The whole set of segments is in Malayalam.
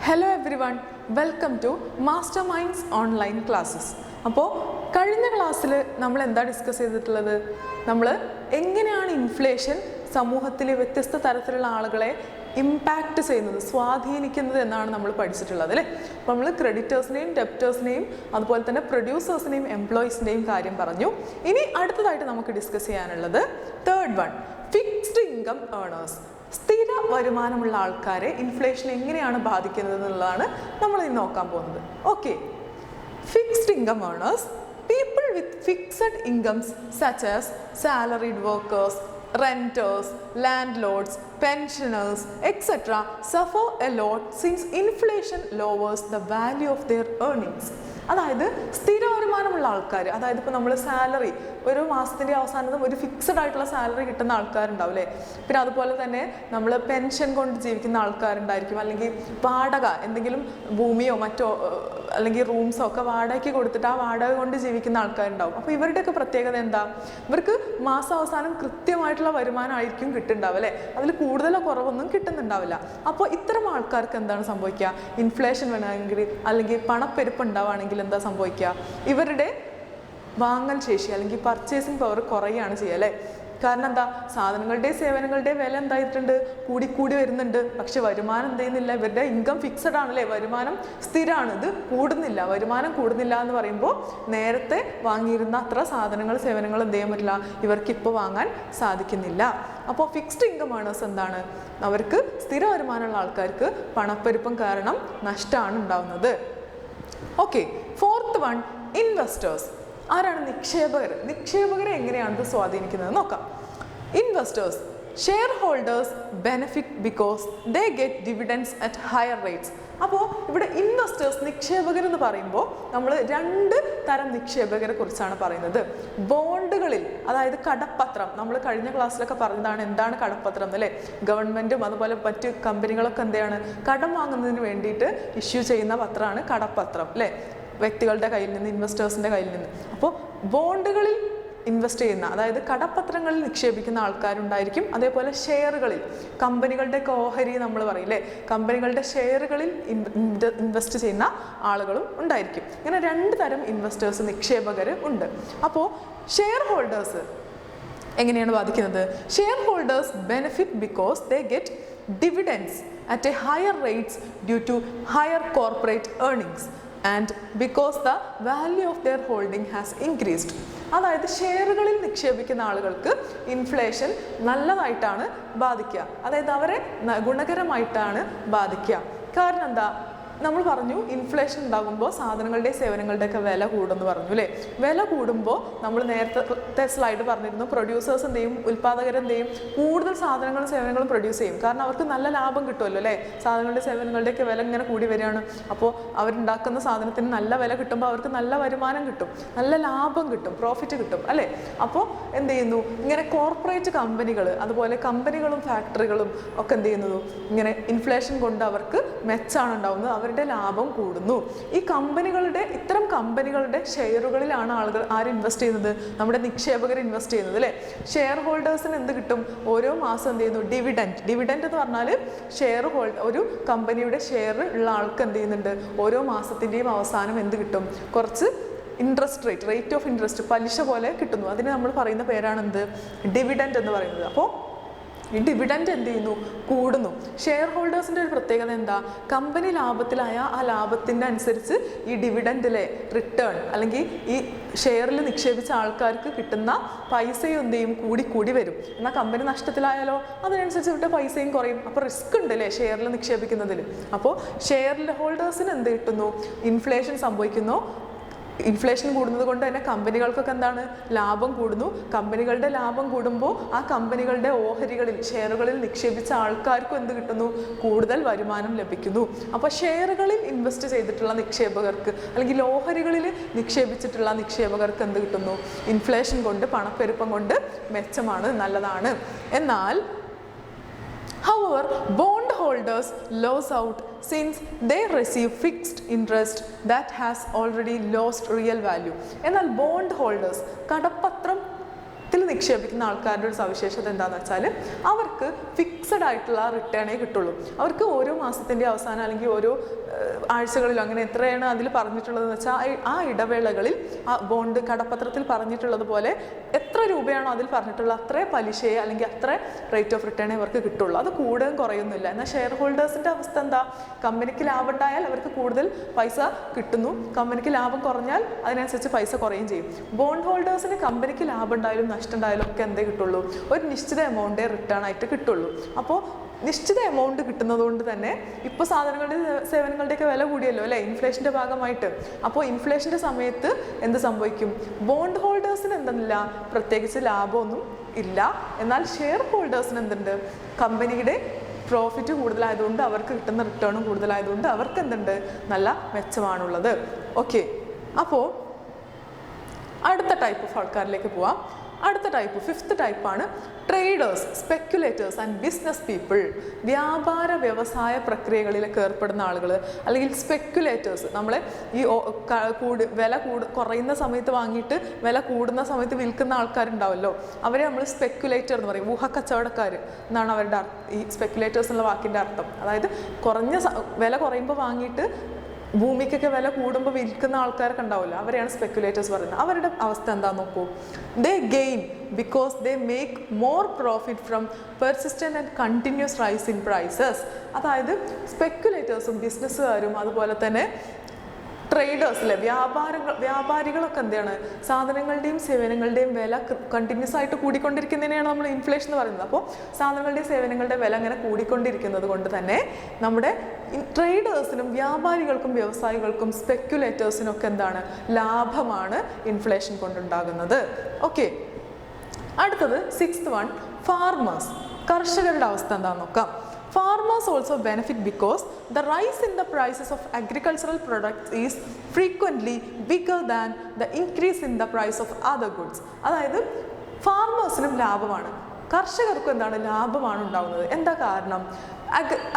Hello everyone, welcome to Master Minds online classes. അപ്പോൾ കഴിഞ്ഞ ക്ലാസ്സിൽ നമ്മൾ എന്താ ഡിസ്കസ് ചെയ്തിട്ടുള്ളത്? നമ്മൾ എങ്ങനെയാണ് ഇൻഫ്ലേഷൻ സമൂഹത്തിലെ വ്യത്യസ്ത തരത്തിലുള്ള ആളുകളെ ഇമ്പാക്റ്റ് ചെയ്യുന്നത്, സ്വാധീനിക്കുന്നത് എന്നാണ് നമ്മൾ പഠിച്ചിട്ടുള്ളത് അല്ലേ. അപ്പോൾ നമ്മൾ ക്രെഡിറ്റേഴ്സിനെയും ഡെപ്റ്റേഴ്സിനെയും അതുപോലെ തന്നെ പ്രൊഡ്യൂസേഴ്സിനെയും എംപ്ലോയീസിൻ്റെയും കാര്യം പറഞ്ഞു. ഇനി അടുത്തതായിട്ട് നമുക്ക് ഡിസ്കസ് ചെയ്യാനുള്ളത് തേർഡ് വൺ, ഫിക്സ്ഡ് ഇൻകം ഏർണേഴ്സ്. സ്ഥിര വരുമാനമുള്ള ആൾക്കാരെ ഇൻഫ്ലേഷൻ എങ്ങനെയാണ് ബാധിക്കുന്നത് എന്നുള്ളതാണ് നമ്മൾ ഇന്ന് നോക്കാൻ പോകുന്നത്. Okay, fixed income earners, people with fixed incomes such as salaried workers, renters, landlords, pensioners, etc. suffer a lot since inflation lowers the value of their earnings. അതായത് സ്ഥിര വരുമാനമുള്ള ആൾക്കാർ, അതായത് ഇപ്പോൾ നമ്മൾ സാലറി ഒരു മാസത്തിൻ്റെ അവസാനത്തും ഒരു ഫിക്സഡ് ആയിട്ടുള്ള സാലറി കിട്ടുന്ന ആൾക്കാരുണ്ടാവും അല്ലേ. പിന്നെ അതുപോലെ തന്നെ നമ്മൾ പെൻഷൻ കൊണ്ട് ജീവിക്കുന്ന ആൾക്കാരുണ്ടായിരിക്കും, അല്ലെങ്കിൽ വാടക എന്തെങ്കിലും ഭൂമിയോ മറ്റോ അല്ലെങ്കിൽ റൂംസോ ഒക്കെ വാടകയ്ക്ക് കൊടുത്തിട്ട് ആ വാടക കൊണ്ട് ജീവിക്കുന്ന ആൾക്കാരുണ്ടാവും. അപ്പോൾ ഇവരുടെയൊക്കെ പ്രത്യേകത എന്താ? ഇവർക്ക് മാസാവസാനം കൃത്യമായിട്ടുള്ള വരുമാനമായിരിക്കും കിട്ടുന്നുണ്ടാവും അല്ലേ, അതിൽ കൂടുതലോ കുറവൊന്നും കിട്ടുന്നുണ്ടാവില്ല. അപ്പോൾ ഇത്തരം ആൾക്കാർക്ക് എന്താണ് സംഭവിക്കുക? ഇൻഫ്ലേഷൻ വേണമെങ്കിൽ അല്ലെങ്കിൽ പണപ്പെരുപ്പ് ഉണ്ടാവുകയാണെങ്കിൽ എന്താ സംഭവിക്കുക? ഇവരുടെ വാങ്ങൽ ശേഷി അല്ലെങ്കിൽ പർച്ചേസിങ് പവർ കുറയുകയാണ് ചെയ്യുക അല്ലേ. കാരണം എന്താ? സാധനങ്ങളുടെയും സേവനങ്ങളുടെയും വില എന്തായിട്ടുണ്ട്? കൂടിക്കൂടി വരുന്നുണ്ട്. പക്ഷെ വരുമാനം എന്ത് ചെയ്യുന്നില്ല? ഇവരുടെ ഇൻകം ഫിക്സഡ് ആണല്ലേ, വരുമാനം സ്ഥിരമാണ്, ഇത് കൂടുന്നില്ല. വരുമാനം കൂടുന്നില്ല എന്ന് പറയുമ്പോൾ നേരത്തെ വാങ്ങിയിരുന്ന അത്ര സാധനങ്ങൾ സേവനങ്ങൾ എന്ത് ചെയ്യാൻ പറ്റില്ല, ഇവർക്കിപ്പോൾ വാങ്ങാൻ സാധിക്കുന്നില്ല. അപ്പോൾ ഫിക്സ്ഡ് ഇൻകം ഏർണേഴ്സ് എന്താണ്? അവർക്ക് സ്ഥിര വരുമാനമുള്ള ആൾക്കാർക്ക് പണപ്പെരുപ്പം കാരണം നഷ്ടമാണ് ഉണ്ടാവുന്നത്. Okay, fourth one, investors. ആരാണ്? നിക്ഷേപകർ. നിക്ഷേപകരെ എങ്ങനെയാണ് ഇത് സ്വാധീനിക്കുന്നത് നോക്കാം. Investors, share holders benefit because they get dividends at higher rates. അപ്പോൾ ഇവിടെ ഇൻവെസ്റ്റേഴ്സ്, നിക്ഷേപകർ എന്ന് പറയുമ്പോൾ നമ്മൾ രണ്ട് തരം നിക്ഷേപകരെ കുറിച്ചാണ് പറയുന്നത്. ബോണ്ടുകളിൽ, അതായത് കടപ്പത്രം, നമ്മൾ കഴിഞ്ഞ ക്ലാസ്സിലൊക്കെ പറഞ്ഞതാണ് എന്താണ് കടപ്പത്രം എന്നല്ലേ. ഗവൺമെൻറ്റും അതുപോലെ മറ്റ് കമ്പനികളൊക്കെ എന്താണ് കടം വാങ്ങുന്നതിന് വേണ്ടിയിട്ട് ഇഷ്യൂ ചെയ്യുന്ന പത്രമാണ് കടപ്പത്രം അല്ലേ, വ്യക്തികളുടെ കയ്യിൽ നിന്ന്, ഇൻവെസ്റ്റേഴ്സിൻ്റെ കയ്യിൽ നിന്ന്. അപ്പോൾ ബോണ്ടുകളിൽ ഇൻവെസ്റ്റ് ചെയ്യുന്ന, അതായത് കടപ്പത്രങ്ങളിൽ നിക്ഷേപിക്കുന്ന ആൾക്കാരുണ്ടായിരിക്കും. അതേപോലെ ഷെയറുകളിൽ, കമ്പനികളുടെ ഓഹരി നമ്മൾ പറയില്ലേ, കമ്പനികളുടെ ഷെയറുകളിൽ ഇൻവെസ്റ്റ് ചെയ്യുന്ന ആളുകളും ഉണ്ടായിരിക്കും. ഇങ്ങനെ രണ്ട് തരം ഇൻവെസ്റ്റേഴ്സ്, നിക്ഷേപകർ ഉണ്ട്. അപ്പോൾ ഷെയർ ഹോൾഡേഴ്സ് എങ്ങനെയാണ് ബാധിക്കുന്നത്? Share holders benefit because they get dividends at a higher rates due to higher corporate earnings and because the value of their holding has increased. അതായത് ഷെയറുകളിൽ നിക്ഷേപിക്കുന്ന ആളുകൾക്ക് ഇൻഫ്ലേഷൻ നല്ലതായിട്ടാണ് ബാധിക്കുക, അതായത് അവരെ ഗുണകരമായിട്ടാണ് ബാധിക്കുക. കാരണം എന്താ? നമ്മൾ പറഞ്ഞു ഇൻഫ്ലേഷൻ ഉണ്ടാകുമ്പോൾ സാധനങ്ങളുടെയും സേവനങ്ങളുടെയൊക്കെ വില കൂടുമെന്ന് പറഞ്ഞു അല്ലേ. വില കൂടുമ്പോൾ നമ്മൾ നേരത്തെ സ്ലൈഡ് പറഞ്ഞിരുന്നു, പ്രൊഡ്യൂസേഴ്സ് എന്ത് ചെയ്യും, ഉൽപ്പാദകരെന്ത് ചെയ്യും, കൂടുതൽ സാധനങ്ങളും സേവനങ്ങളും പ്രൊഡ്യൂസ് ചെയ്യും. കാരണം അവർക്ക് നല്ല ലാഭം കിട്ടുമല്ലോ അല്ലേ. സാധനങ്ങളുടെ സേവനങ്ങളുടെയൊക്കെ വില ഇങ്ങനെ കൂടി വരികയാണ്. അപ്പോൾ അവരുണ്ടാക്കുന്ന സാധനത്തിന് നല്ല വില കിട്ടുമ്പോൾ അവർക്ക് നല്ല വരുമാനം കിട്ടും, നല്ല ലാഭം കിട്ടും, പ്രോഫിറ്റ് കിട്ടും അല്ലേ. അപ്പോൾ എന്ത് ചെയ്യുന്നു, ഇങ്ങനെ കോർപ്പറേറ്റ് കമ്പനികൾ, അതുപോലെ കമ്പനികളും ഫാക്ടറികളും ഒക്കെ എന്ത് ചെയ്യുന്നു, ഇങ്ങനെ ഇൻഫ്ലേഷൻ കൊണ്ട് അവർക്ക് മെച്ചാണ് ഉണ്ടാവുന്നത്, അവരുടെ ലാഭം കൂടുന്നു. ഈ കമ്പനികളുടെ, ഇത്തരം കമ്പനികളുടെ ഷെയറുകളിലാണ് ആളുകൾ ആര് ഇൻവെസ്റ്റ് ചെയ്യുന്നത്? നമ്മുടെ നിക്ഷേപകർ ഇൻവെസ്റ്റ് ചെയ്യുന്നത് അല്ലേ. ഷെയർ ഹോൾഡേഴ്സിന് എന്ത് കിട്ടും? ഓരോ മാസം എന്ത് ചെയ്യുന്നു? ഡിവിഡൻഡ്. ഡിവിഡൻഡ് എന്ന് പറഞ്ഞാൽ ഒരു കമ്പനിയുടെ ഷെയർ ഉള്ള ആൾക്ക് എന്ത് ചെയ്യുന്നുണ്ട്? ഓരോ മാസത്തിൻ്റെയും അവസാനം എന്ത് കിട്ടും? കുറച്ച് ഇൻട്രസ്റ്റ് റേറ്റ് ഓഫ് ഇൻട്രസ്റ്റ്, പലിശ പോലെ കിട്ടുന്നു. അതിന് നമ്മൾ പറയുന്ന പേരാണ് എന്ത്? ഡിവിഡൻഡ് എന്ന് പറയുന്നത്. അപ്പോൾ ഈ ഡിവിഡൻഡ് എന്ത് ചെയ്യുന്നു? കൂടുന്നു. ഷെയർ ഹോൾഡേഴ്സിൻ്റെ ഒരു പ്രത്യേകത എന്താ? കമ്പനി ലാഭത്തിലായ ആ ലാഭത്തിൻ്റെ അനുസരിച്ച് ഈ ഡിവിഡൻഡിലെ റിട്ടേൺ അല്ലെങ്കിൽ ഈ ഷെയറിൽ നിക്ഷേപിച്ച ആൾക്കാർക്ക് കിട്ടുന്ന പൈസയും എന്ത് ചെയ്യും? കൂടി വരും. എന്നാൽ കമ്പനി നഷ്ടത്തിലായാലോ അതിനനുസരിച്ച് ഇവരുടെ പൈസയും കുറയും. അപ്പോൾ റിസ്ക് ഉണ്ട് അല്ലേ ഷെയറിൽ നിക്ഷേപിക്കുന്നതിൽ. അപ്പോൾ ഷെയർ ഹോൾഡേഴ്സിന് എന്ത് കിട്ടുന്നു? ഇൻഫ്ലേഷൻ സംഭവിക്കുന്നു. ഇൻഫ്ലേഷൻ കൂടുന്നത് കൊണ്ട് തന്നെ കമ്പനികൾക്കൊക്കെ എന്താണ്? ലാഭം കൂടുന്നു. കമ്പനികളുടെ ലാഭം കൂടുമ്പോൾ ആ കമ്പനികളുടെ ഓഹരികളിൽ, ഷെയറുകളിൽ നിക്ഷേപിച്ച ആൾക്കാർക്കും എന്ത് കിട്ടുന്നു? കൂടുതൽ വരുമാനം ലഭിക്കുന്നു. അപ്പോൾ ഷെയറുകളിൽ ഇൻവെസ്റ്റ് ചെയ്തിട്ടുള്ള നിക്ഷേപകർക്ക് അല്ലെങ്കിൽ ഓഹരികളിൽ നിക്ഷേപിച്ചിട്ടുള്ള നിക്ഷേപകർക്ക് എന്ത് കിട്ടുന്നു? ഇൻഫ്ലേഷൻ കൊണ്ട്, പണപ്പെരുപ്പം കൊണ്ട് മെച്ചമാണ്, നല്ലതാണ്. എന്നാൽ however, bond holders lose out since they receive fixed interest that has already lost real value. എന്നാൽ ബോണ്ട് ഹോൾഡേഴ്സ്, കടപ്പത്രത്തിൽ നിക്ഷേപിക്കുന്ന ആൾക്കാരുടെ ഒരു സവിശേഷത എന്താണെന്ന് വെച്ചാൽ അവർക്ക് ഫിക്സഡ് ആയിട്ടുള്ള റിട്ടേണേ കിട്ടുള്ളൂ. അവർക്ക് ഓരോ മാസത്തിൻ്റെ അവസാനം അല്ലെങ്കിൽ ഓരോ ആഴ്ചകളിലോ അങ്ങനെ എത്രയാണ് അതിൽ പറഞ്ഞിട്ടുള്ളതെന്ന് വെച്ചാൽ ആ ഇടവേളകളിൽ ആ ബോണ്ട് കടപ്പത്രത്തിൽ പറഞ്ഞിട്ടുള്ളത് പോലെ എത്ര രൂപയാണോ അതിൽ പറഞ്ഞിട്ടുള്ളത് അത്രേ പലിശയെ അല്ലെങ്കിൽ അത്ര റേറ്റ് ഓഫ് റിട്ടേണേ അവർക്ക് കിട്ടുള്ളൂ. അത് കൂടുകയും കുറയുന്നില്ല. എന്നാൽ ഷെയർ ഹോൾഡേഴ്സിൻ്റെ അവസ്ഥ എന്താ? കമ്പനിക്ക് ലാഭം ഉണ്ടായാൽ അവർക്ക് കൂടുതൽ പൈസ കിട്ടുന്നു, കമ്പനിക്ക് ലാഭം കുറഞ്ഞാൽ അതിനനുസരിച്ച് പൈസ കുറയുകയും ചെയ്യും. ബോണ്ട് ഹോൾഡേഴ്സിന് കമ്പനിക്ക് ലാഭം ഉണ്ടായാലും നഷ്ടം ഉണ്ടായാലും ഒക്കെ എന്തേ കിട്ടുള്ളൂ? ഒരു നിശ്ചിത എമൗണ്ടേ റിട്ടേൺ ആയിട്ട് കിട്ടുള്ളൂ. അപ്പോൾ നിശ്ചിത എമൗണ്ട് കിട്ടുന്നത് കൊണ്ട് തന്നെ ഇപ്പോൾ സാധനങ്ങളുടെ സേവനങ്ങളുടെയൊക്കെ വില കൂടിയല്ലോ അല്ലേ, ഇൻഫ്ലേഷൻ്റെ ഭാഗമായിട്ട്. അപ്പോൾ ഇൻഫ്ലേഷൻ്റെ സമയത്ത് എന്ത് സംഭവിക്കും? ബോണ്ട് ഹോൾഡേഴ്സിന് എന്തെന്നില്ല, പ്രത്യേകിച്ച് ലാഭമൊന്നും ഇല്ല. എന്നാൽ ഷെയർ ഹോൾഡേഴ്സിന് എന്തുണ്ട്? കമ്പനിയുടെ പ്രോഫിറ്റ് കൂടുതലായതുകൊണ്ട് അവർക്ക് കിട്ടുന്ന റിട്ടേണും കൂടുതലായതുകൊണ്ട് അവർക്ക് എന്തുണ്ട്? നല്ല മെച്ചമാണുള്ളത്. ഓക്കെ, അപ്പോൾ അടുത്ത ടൈപ്പ് ഓഫ് ആൾക്കാരിലേക്ക് പോവാം. അടുത്ത ടൈപ്പ്, ഫിഫ്ത്ത് ടൈപ്പാണ് traders, speculators and business people. വ്യാപാര വ്യവസായ പ്രക്രിയകളിലൊക്കെ ഏർപ്പെടുന്ന ആളുകൾ അല്ലെങ്കിൽ സ്പെക്കുലേറ്റേഴ്സ്. നമ്മൾ ഈ വില കുറയുന്ന സമയത്ത് വാങ്ങിയിട്ട് വില കൂടുന്ന സമയത്ത് വിൽക്കുന്ന ആൾക്കാരുണ്ടാവുമല്ലോ, അവരെ നമ്മൾ സ്പെക്കുലേറ്റർ എന്ന് പറയും. ഊഹക്കച്ചവടക്കാർ എന്നാണ് അവരുടെ ഈ സ്പെക്കുലേറ്റേഴ്സ് എന്നുള്ള വാക്കിൻ്റെ അർത്ഥം. അതായത് വില കുറയുമ്പോൾ വാങ്ങിയിട്ട് ഭൂമിക്കൊക്കെ വില കൂടുമ്പോൾ വിൽക്കുന്ന ആൾക്കാരൊക്കെ ഉണ്ടാവില്ല, അവരെയാണ് സ്പെക്കുലേറ്റേഴ്സ് പറയുന്നത്. അവരുടെ അവസ്ഥ എന്താണെന്ന് നോക്കൂ. They gain because they make more profit from persistent and continuous rise in prices. അതായത് സ്പെക്കുലേറ്റേഴ്സും ബിസിനസ്സുകാരും അതുപോലെ തന്നെ ട്രേഡേഴ്സിലെ വ്യാപാരികളൊക്കെ എന്താണ്? സാധനങ്ങളുടെയും സേവനങ്ങളുടെയും വില കണ്ടിന്യൂസ് ആയിട്ട് കൂടിക്കൊണ്ടിരിക്കുന്നതിനെയാണ് നമ്മൾ ഇൻഫ്ലേഷൻ എന്ന് പറയുന്നത്. അപ്പോൾ സാധനങ്ങളുടെയും സേവനങ്ങളുടെ വില അങ്ങനെ കൂടിക്കൊണ്ടിരിക്കുന്നത് കൊണ്ട് തന്നെ നമ്മുടെ ട്രേഡേഴ്സിനും വ്യാപാരികൾക്കും വ്യവസായികൾക്കും സ്പെക്കുലേറ്റേഴ്സിനും ഒക്കെ എന്താണ്? ലാഭമാണ് ഇൻഫ്ലേഷൻ കൊണ്ടുണ്ടാകുന്നത്. ഓക്കെ, അടുത്തത് സിക്സ്ത് വൺ, ഫാർമേഴ്സ്. കർഷകരുടെ അവസ്ഥ എന്താണെന്ന് നോക്കാം. Farmers also benefit because the rise in the prices of agricultural products is frequently bigger than the increase in the price of other goods. അതായത് ഫാർമേഴ്സിനും ലാഭമാണ്, കർഷകർക്കും എന്താണ്? ലാഭമാണ് ഉണ്ടാകുന്നത്. എന്താ കാരണം?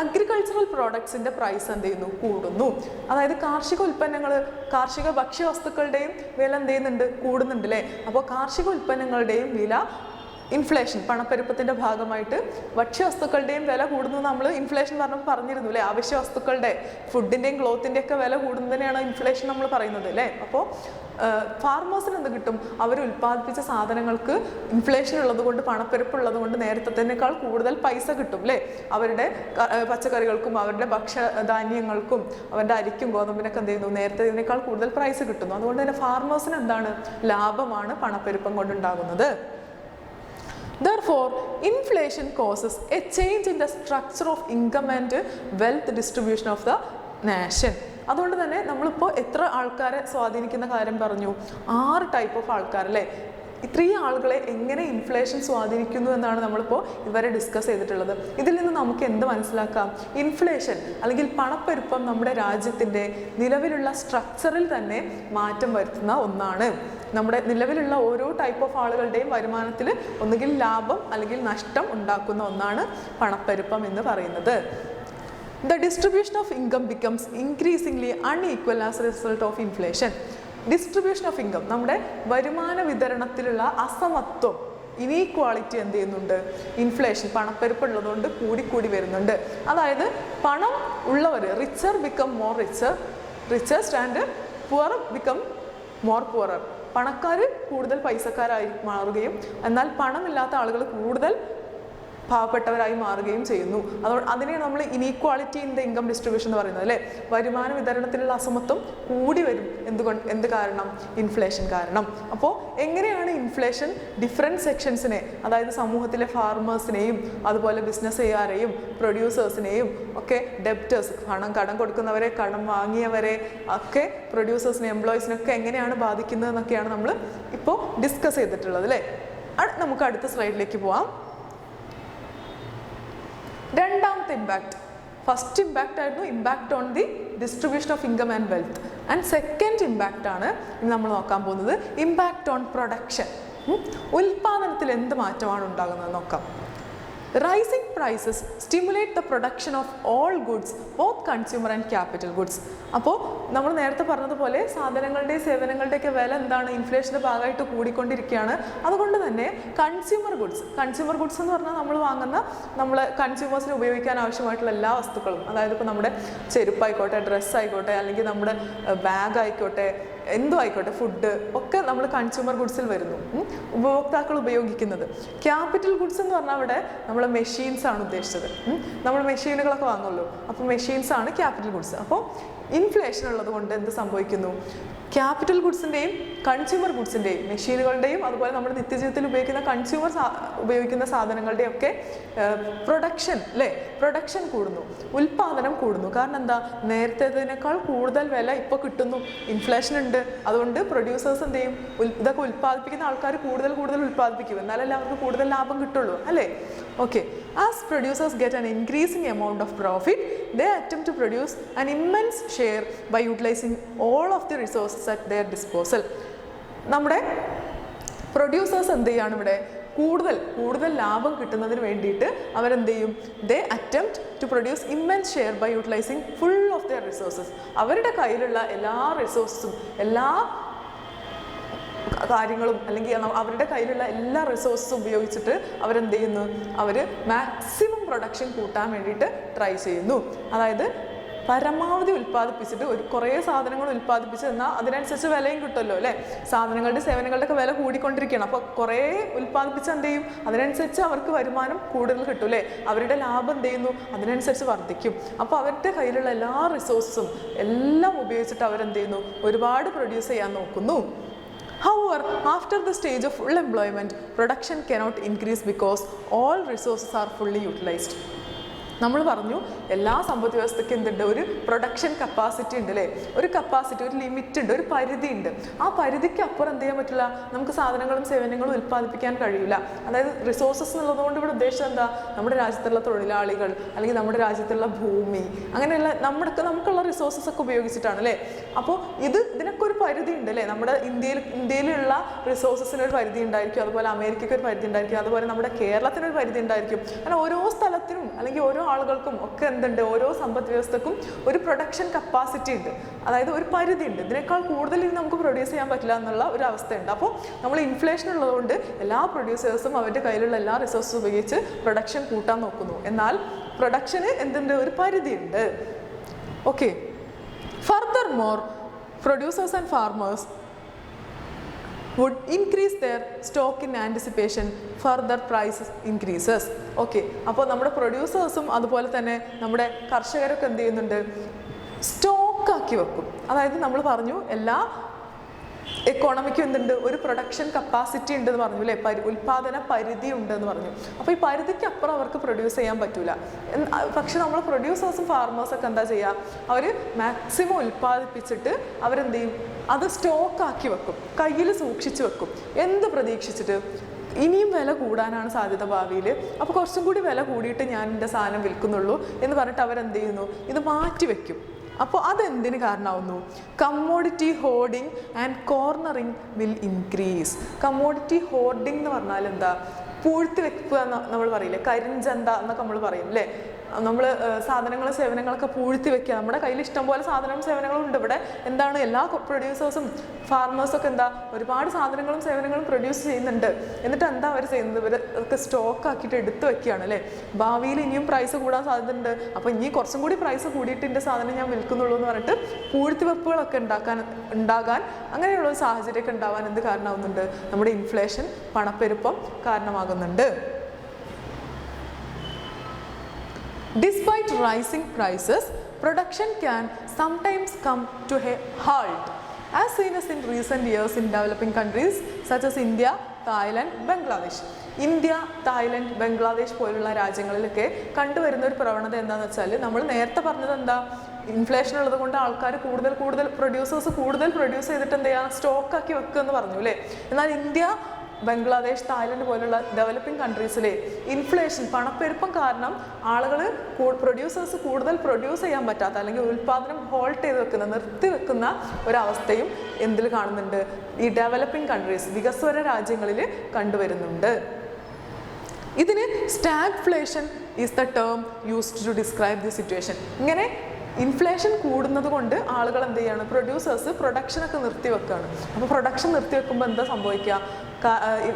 അഗ്രികൾച്ചറൽ പ്രോഡക്ട്സിൻ്റെ പ്രൈസ് എന്ത് ചെയ്യുന്നു? കൂടുന്നു. അതായത് കാർഷിക ഉൽപ്പന്നങ്ങൾ, കാർഷിക ഭക്ഷ്യവസ്തുക്കളുടെയും വില എന്ത് ചെയ്യുന്നുണ്ട്? കൂടുന്നുണ്ട് അല്ലേ. അപ്പോൾ കാർഷിക ഉൽപ്പന്നങ്ങളുടെയും വില ഇൻഫ്ലേഷൻ, പണപ്പെരുപ്പത്തിൻ്റെ ഭാഗമായിട്ട് ഭക്ഷ്യവസ്തുക്കളുടെയും വില കൂടുന്നു. നമ്മൾ ഇൻഫ്ലേഷൻ പറഞ്ഞിരുന്നു അല്ലേ, അവശ്യ വസ്തുക്കളുടെ ഫുഡിൻ്റെയും ക്ലോത്തിൻ്റെ ഒക്കെ വില കൂടുന്നതിനെയാണ് ഇൻഫ്ലേഷൻ നമ്മൾ പറയുന്നത് അല്ലേ. അപ്പോൾ ഫാർമേഴ്സിന് എന്ത് കിട്ടും? അവർ ഉൽപ്പാദിപ്പിച്ച സാധനങ്ങൾക്ക് ഇൻഫ്ലേഷൻ ഉള്ളത് കൊണ്ട്, പണപ്പെരുപ്പുള്ളത് കൊണ്ട് നേരത്തേക്കാൾ കൂടുതൽ പൈസ കിട്ടും അല്ലേ. അവരുടെ പച്ചക്കറികൾക്കും അവരുടെ ഭക്ഷ്യധാന്യങ്ങൾക്കും അവരുടെ അരിക്കും ഗോതമ്പിനൊക്കെ എന്ത് ചെയ്യുന്നു? നേരത്തേക്കാൾ കൂടുതൽ പ്രൈസ് കിട്ടുന്നു. അതുകൊണ്ട് തന്നെ ഫാർമേഴ്സിന് എന്താണ്? ലാഭമാണ് പണപ്പെരുപ്പം കൊണ്ടുണ്ടാകുന്നത്. Therefore, inflation causes a change in the structure of income and wealth distribution of the nation. അതുകൊണ്ട് തന്നെ നമ്മളിപ്പോൾ എത്ര ആൾക്കാരെ സ്വാധീനിക്കുന്ന കാര്യം പറഞ്ഞു? 6 ടൈപ്പ് ഓഫ് ആൾക്കാർ അല്ലേ. ഇത്രയും ആളുകളെ എങ്ങനെ ഇൻഫ്ലേഷൻ സ്വാധീനിക്കുന്നു എന്നാണ് നമ്മളിപ്പോൾ ഇവരെ ഡിസ്കസ് ചെയ്തിട്ടുള്ളത്. ഇതിൽ നിന്ന് നമുക്ക് എന്ത് മനസ്സിലാക്കാം? ഇൻഫ്ലേഷൻ അല്ലെങ്കിൽ പണപ്പെരുപ്പം നമ്മുടെ രാജ്യത്തിൻ്റെ നിലവിലുള്ള സ്ട്രക്ചറിൽ തന്നെ മാറ്റം വരുത്തുന്ന ഒന്നാണ്. നമ്മുടെ നിലവിലുള്ള ഓരോ ടൈപ്പ് ഓഫ് ആളുകളുടെയും വരുമാനത്തിൽ ഒന്നുകിൽ ലാഭം അല്ലെങ്കിൽ നഷ്ടം ഉണ്ടാക്കുന്ന ഒന്നാണ് പണപ്പെരുപ്പം എന്ന് പറയുന്നത്. The distribution of income becomes increasingly unequal as a result of inflation. Distribution of income, നമ്മുടെ വരുമാന വിതരണത്തിലുള്ള അസമത്വം, ഇനീക്വാളിറ്റി എന്ത് ചെയ്യുന്നുണ്ട്? ഇൻഫ്ലേഷൻ, പണപ്പെരുപ്പം ഉള്ളതുകൊണ്ട് കൂടി വരുന്നുണ്ട്. അതായത് പണം ഉള്ളവർ richer become more richest and poor become more poorer. പണക്കാർ കൂടുതൽ പൈസക്കാരായി മാറുകയും എന്നാൽ പണമില്ലാത്ത ആളുകൾ കൂടുതൽ പാവപ്പെട്ടവരായി മാറുകയും ചെയ്യുന്നു. അതുകൊണ്ട് അതിനെയാണ് നമ്മൾ inequality in the income distribution എന്ന് പറയുന്നത് അല്ലേ. വരുമാന വിതരണത്തിലുള്ള അസമത്വം കൂടി വരും. എന്ത് കാരണം? ഇൻഫ്ലേഷൻ കാരണം. അപ്പോൾ എങ്ങനെയാണ് ഇൻഫ്ലേഷൻ ഡിഫറെൻറ്റ് സെക്ഷൻസിനെ, അതായത് സമൂഹത്തിലെ ഫാർമേഴ്സിനെയും അതുപോലെ ബിസിനസ്സുകാരെയും പ്രൊഡ്യൂസേഴ്സിനെയും ഒക്കെ, ഡെപ്റ്റേഴ്സ്, കടം കൊടുക്കുന്നവരെ, കടം വാങ്ങിയവരെ ഒക്കെ, പ്രൊഡ്യൂസേഴ്സിനെ, എംപ്ലോയീസിനൊക്കെ എങ്ങനെയാണ് ബാധിക്കുന്നത് എന്നൊക്കെയാണ് നമ്മൾ ഇപ്പോൾ ഡിസ്കസ് ചെയ്തിട്ടുള്ളത് അല്ലേ. നമുക്ക് അടുത്ത സ്ലൈഡിലേക്ക് പോവാം. രണ്ടാമത്തെ ഇമ്പാക്റ്റ്, ഫസ്റ്റ് ഇമ്പാക്റ്റ് ആയിരുന്നു impact on the distribution of income and wealth. And second impact ആണ് ഇനി നമ്മൾ നോക്കാൻ പോകുന്നത്, ഇമ്പാക്റ്റ് ഓൺ പ്രൊഡക്ഷൻ. ഉൽപാദനത്തിൽ എന്ത് മാറ്റമാണ് ഉണ്ടാകുന്നത് നോക്കാം. Rising prices stimulate the production of all goods, both consumer and capital goods. അപ്പോൾ നമ്മൾ നേരത്തെ പറഞ്ഞതുപോലെ സാധനങ്ങളുടെയും സേവനങ്ങളുടെയൊക്കെ വില എന്താണ് ഇൻഫ്ലേഷൻ്റെ ഭാഗമായിട്ട് കൂടിക്കൊണ്ടിരിക്കുകയാണ്. അതുകൊണ്ട് തന്നെ കൺസ്യൂമർ ഗുഡ്സ് എന്ന് പറഞ്ഞാൽ നമ്മൾ കൺസ്യൂമേഴ്സിന് ഉപയോഗിക്കാൻ ആവശ്യമായിട്ടുള്ള എല്ലാ വസ്തുക്കളും, അതായത് ഇപ്പോൾ നമ്മുടെ ചെരുപ്പായിക്കോട്ടെ, ഡ്രസ്സായിക്കോട്ടെ, അല്ലെങ്കിൽ നമ്മുടെ ബാഗ് ആയിക്കോട്ടെ, എന്തോ ആയിക്കോട്ടെ, ഫുഡ് ഒക്കെ നമ്മൾ കൺസ്യൂമർ ഗുഡ്സിൽ വരുന്നു, ഉപഭോക്താക്കൾ ഉപയോഗിക്കുന്നത്. ക്യാപിറ്റൽ ഗുഡ്സ് എന്ന് പറഞ്ഞാൽ അവിടെ നമ്മൾ മെഷീൻസ് ആണ് ഉദ്ദേശിച്ചത്. നമ്മൾ മെഷീനുകളൊക്കെ വാങ്ങുമല്ലോ, അപ്പോൾ മെഷീൻസ് ആണ് ക്യാപിറ്റൽ ഗുഡ്സ്. അപ്പോൾ ഇൻഫ്ലേഷൻ ഉള്ളത് കൊണ്ട് എന്ത് സംഭവിക്കുന്നു? ക്യാപിറ്റൽ ഗുഡ്സിൻ്റെയും കൺസ്യൂമർ ഗുഡ്സിൻ്റെയും, മെഷീനുകളുടെയും അതുപോലെ നമ്മുടെ നിത്യജീവിതത്തിൽ ഉപയോഗിക്കുന്ന കൺസ്യൂമർ ഉപയോഗിക്കുന്ന സാധനങ്ങളുടെയും ഒക്കെ പ്രൊഡക്ഷൻ കൂടുന്നു, ഉൽപ്പാദനം കൂടുന്നു. കാരണം എന്താ? നേരത്തേതിനേക്കാൾ കൂടുതൽ വില ഇപ്പോൾ കിട്ടുന്നു, ഇൻഫ്ലേഷൻ ഉണ്ട്. അതുകൊണ്ട് പ്രൊഡ്യൂസേഴ്സ് എന്ത് ചെയ്യും? ഇതൊക്കെ ഉൽപ്പാദിപ്പിക്കുന്ന ആൾക്കാർ കൂടുതൽ ഉൽപ്പാദിപ്പിക്കും, എന്നാലല്ലേ അവർക്ക് കൂടുതൽ ലാഭം കിട്ടുള്ളൂ, അല്ലേ? Okay. As producers get an increasing amount of profit, they attempt to produce an immense share by utilizing all of the resources at their disposal. നമ്മുടെ പ്രൊഡ്യൂസേഴ്സ് എന്ത് ചെയ്യാണ്? ഇവിടെ കൂടുതൽ ലാഭം കിട്ടുന്നതിന് വേണ്ടിയിട്ട് അവരെന്ത് ചെയ്യും? They attempt to produce immense share by utilizing full of their resources. അവരുടെ കയ്യിലുള്ള എല്ലാ റിസോഴ്സസും, എല്ലാ കാര്യങ്ങളും, അല്ലെങ്കിൽ അവരുടെ കയ്യിലുള്ള എല്ലാ റിസോഴ്സസും ഉപയോഗിച്ചിട്ട് അവരെന്ത് ചെയ്യുന്നു? അവർ മാക്സിമം പ്രൊഡക്ഷൻ കൂട്ടാൻ വേണ്ടിയിട്ട് ട്രൈ ചെയ്യുന്നു. അതായത് പരമാവധി ഉൽപ്പാദിപ്പിച്ചിട്ട് കുറേ സാധനങ്ങൾ ഉൽപ്പാദിപ്പിച്ച്, എന്നാൽ അതിനനുസരിച്ച് വിലയും കിട്ടുമല്ലോ, അല്ലേ? സാധനങ്ങളുടെ സേവനങ്ങളുടെ ഒക്കെ വില കൂടിക്കൊണ്ടിരിക്കുകയാണ്. അപ്പോൾ കുറേ ഉൽപ്പാദിപ്പിച്ച് എന്ത് ചെയ്യും? അതിനനുസരിച്ച് അവർക്ക് വരുമാനം കൂടുതൽ കിട്ടും, അല്ലേ? അവരുടെ ലാഭം എന്ത് ചെയ്യുന്നു? അതിനനുസരിച്ച് വർദ്ധിക്കും. അപ്പോൾ അവരുടെ കയ്യിലുള്ള എല്ലാ റിസോഴ്സും എല്ലാം ഉപയോഗിച്ചിട്ട് അവരെന്ത് ചെയ്യുന്നു? ഒരുപാട് പ്രൊഡ്യൂസ് ചെയ്യാൻ നോക്കുന്നു. However, after the stage of full employment, production cannot increase because all resources are fully utilized. നമ്മൾ പറഞ്ഞു എല്ലാ സമ്പദ് വ്യവസ്ഥയ്ക്ക് എന്തുണ്ട്? ഒരു പ്രൊഡക്ഷൻ കപ്പാസിറ്റി ഉണ്ട്, അല്ലേ? ഒരു കപ്പാസിറ്റി, ഒരു ലിമിറ്റ് ഉണ്ട്, ഒരു പരിധി ഉണ്ട്. ആ പരിധിക്ക് അപ്പുറം എന്ത് ചെയ്യാൻ പറ്റില്ല? നമുക്ക് സാധനങ്ങളും സേവനങ്ങളും ഉൽപ്പാദിപ്പിക്കാൻ കഴിയില്ല. അതായത് റിസോഴ്സസ് എന്നുള്ളതുകൊണ്ട് ഇവിടെ ഉദ്ദേശിച്ചത് എന്താ? നമ്മുടെ രാജ്യത്തുള്ള തൊഴിലാളികൾ, അല്ലെങ്കിൽ നമ്മുടെ രാജ്യത്തുള്ള ഭൂമി, അങ്ങനെയുള്ള നമുക്കുള്ള റിസോഴ്സസ് ഒക്കെ ഉപയോഗിച്ചിട്ടാണ്, അല്ലേ? അപ്പോൾ ഇതിനൊക്കെ ഒരു പരിധി ഉണ്ട്, അല്ലേ? നമ്മുടെ ഇന്ത്യയിലുള്ള റിസോഴ്സസിന് ഒരു പരിധി ഉണ്ടായിരിക്കും, അതുപോലെ അമേരിക്കയ്ക്ക് ഒരു പരിധി ഉണ്ടായിരിക്കും, അതുപോലെ നമ്മുടെ കേരളത്തിനൊരു പരിധി ഉണ്ടായിരിക്കും. അങ്ങനെ ഓരോ സ്ഥലത്തിനും അല്ലെങ്കിൽ ഓരോ ആളുകൾക്കും ഒക്കെ എന്തുണ്ട്? ഓരോ സമ്പദ് വ്യവസ്ഥക്കും ഒരു പ്രൊഡക്ഷൻ കപ്പാസിറ്റി ഉണ്ട്, അതായത് ഒരു പരിധി ഉണ്ട്. ഇതിനേക്കാൾ കൂടുതൽ നമുക്ക് പ്രൊഡ്യൂസ് ചെയ്യാൻ പറ്റില്ല എന്നുള്ള ഒരു അവസ്ഥയുണ്ട്. അപ്പോൾ നമ്മൾ ഇൻഫ്ലേഷൻ ഉള്ളതുകൊണ്ട് എല്ലാ പ്രൊഡ്യൂസേഴ്സും അവരുടെ കയ്യിലുള്ള എല്ലാ റിസോഴ്സും ഉപയോഗിച്ച് പ്രൊഡക്ഷൻ കൂട്ടാൻ നോക്കുന്നു. എന്നാൽ പ്രൊഡക്ഷന് എന്തുണ്ട്? ഒരു പരിധി ഉണ്ട്. Okay. Furthermore, producers and farmers would increase their stock in anticipation further price increases. Okay. അപ്പോൾ നമ്മുടെ പ്രൊഡ്യൂസേഴ്സും അതുപോലെ തന്നെ നമ്മുടെ കർഷകരൊക്കെ എന്ത് ചെയ്യുന്നുണ്ട്? സ്റ്റോക്കാക്കി വെക്കും. അതായത് നമ്മൾ പറഞ്ഞു എല്ലാ എക്കോണമിക്കും എന്തുണ്ട്? ഒരു പ്രൊഡക്ഷൻ കപ്പാസിറ്റി ഉണ്ടെന്ന് പറഞ്ഞു, അല്ലേ? ഉൽപ്പാദന പരിധി ഉണ്ടെന്ന് പറഞ്ഞു. അപ്പോൾ ഈ പരിധിക്ക് അപ്പുറം അവർക്ക് പ്രൊഡ്യൂസ് ചെയ്യാൻ പറ്റൂല. പക്ഷെ നമ്മൾ പ്രൊഡ്യൂസേഴ്സും ഫാർമേഴ്സൊക്കെ എന്താ ചെയ്യുക? അവർ മാക്സിമം ഉൽപ്പാദിപ്പിച്ചിട്ട് അവരെന്ത് ചെയ്യും? അത് സ്റ്റോക്കാക്കി വെക്കും, കയ്യിൽ സൂക്ഷിച്ച് വെക്കും. എന്ത് പ്രതീക്ഷിച്ചിട്ട്? ഇനിയും വില കൂടാനാണ് സാധ്യത ഭാവിയിൽ, അപ്പോൾ കുറച്ചും കൂടി വില കൂടിയിട്ട് ഞാൻ എൻ്റെ സാധനം വിൽക്കുന്നുള്ളൂ എന്ന് പറഞ്ഞിട്ട് അവരെന്ത് ചെയ്യുന്നു? ഇത് മാറ്റി വെക്കും. അപ്പോൾ അതെന്തിന് കാരണമാവുന്നു? Commodity hoarding and cornering will increase. Commodity hoarding എന്ന് പറഞ്ഞാൽ എന്താ? പൂഴ്ത്തി വെക്കുക എന്ന് നമ്മൾ പറയില്ലേ? കരിഞ്ചന്ത എന്നൊക്കെ നമ്മൾ പറയും, അല്ലേ? നമ്മൾ സാധനങ്ങളും സേവനങ്ങളൊക്കെ പൂഴ്ത്തി വെക്കുക. നമ്മുടെ കയ്യിൽ ഇഷ്ടംപോലെ സാധനങ്ങളും സേവനങ്ങളും ഉണ്ട്. ഇവിടെ എന്താണ്? എല്ലാ പ്രൊഡ്യൂസേഴ്സും ഫാർമേഴ്സൊക്കെ എന്താ? ഒരുപാട് സാധനങ്ങളും സേവനങ്ങളും പ്രൊഡ്യൂസ് ചെയ്യുന്നുണ്ട്. എന്നിട്ട് എന്താ അവർ ചെയ്യുന്നത്? ഇവരൊക്കെ സ്റ്റോക്ക് ആക്കിയിട്ട് എടുത്തു വെക്കുകയാണ്, അല്ലേ? ഭാവിയിൽ ഇനിയും പ്രൈസ് കൂടാൻ സാധ്യതയുണ്ട്, അപ്പോൾ ഇനി കുറച്ചും കൂടി പ്രൈസ് കൂടിയിട്ട് എൻ്റെ സാധനം ഞാൻ വിൽക്കുന്നുള്ളൂ എന്ന് പറഞ്ഞിട്ട് പൂഴ്ത്തിവെപ്പുകളൊക്കെ ഉണ്ടാകാൻ അങ്ങനെയുള്ള ഒരു സാഹചര്യമൊക്കെ ഉണ്ടാവാൻ എന്ത് കാരണമാകുന്നുണ്ട്? നമ്മുടെ ഇൻഫ്ലേഷൻ, പണപ്പെരുപ്പം കാരണമാകുന്നുണ്ട്. Despite rising prices, production can sometimes come to a halt, as seen as in recent years in developing countries such as India, Thailand, Bangladesh. India, Thailand, Bangladesh പോലുള്ള രാജ്യങ്ങളിലൊക്കെ കണ്ടുവരുന്ന ഒരു പ്രവണത എന്താണെന്ന് വെച്ചാൽ, നമ്മൾ നേരത്തെ പറഞ്ഞത് എന്താ? ഇൻഫ്ലേഷൻ ഉള്ളത് കൊണ്ട് ആൾക്കാർ പ്രൊഡ്യൂസേഴ്സ് കൂടുതൽ പ്രൊഡ്യൂസ് ചെയ്തിട്ട് എന്ത് ചെയ്യുക? സ്റ്റോക്കാക്കി വെക്കുക എന്ന് പറഞ്ഞു, അല്ലേ? എന്നാൽ ഇന്ത്യ, ബംഗ്ലാദേശ്, തായ്ലൻഡ് പോലുള്ള ഡെവലപ്പിംഗ് കൺട്രീസിലെ ഇൻഫ്ലേഷൻ, പണപ്പെരുപ്പം കാരണം ആളുകൾ പ്രൊഡ്യൂസേഴ്സ് കൂടുതൽ പ്രൊഡ്യൂസ് ചെയ്യാൻ പറ്റാത്ത, അല്ലെങ്കിൽ ഉൽപ്പാദനം ഹോൾട്ട് ചെയ്ത് വെക്കുന്ന, നിർത്തി വെക്കുന്ന ഒരവസ്ഥയും എന്തിൽ കാണുന്നുണ്ട്? ഈ ഡെവലപ്പിംഗ് കൺട്രീസ്, വികസ്വര രാജ്യങ്ങളിൽ കണ്ടുവരുന്നുണ്ട്. ഇതിന് stagflation is the term used to describe the situation. ഇങ്ങനെ ഇൻഫ്ലേഷൻ കൂടുന്നത് കൊണ്ട് ആളുകൾ എന്ത് ചെയ്യാണ്, പ്രൊഡ്യൂസേഴ്സ് പ്രൊഡക്ഷനൊക്കെ നിർത്തിവെക്കുകയാണ്. അപ്പോൾ പ്രൊഡക്ഷൻ നിർത്തിവെക്കുമ്പോൾ എന്താ സംഭവിക്കുക,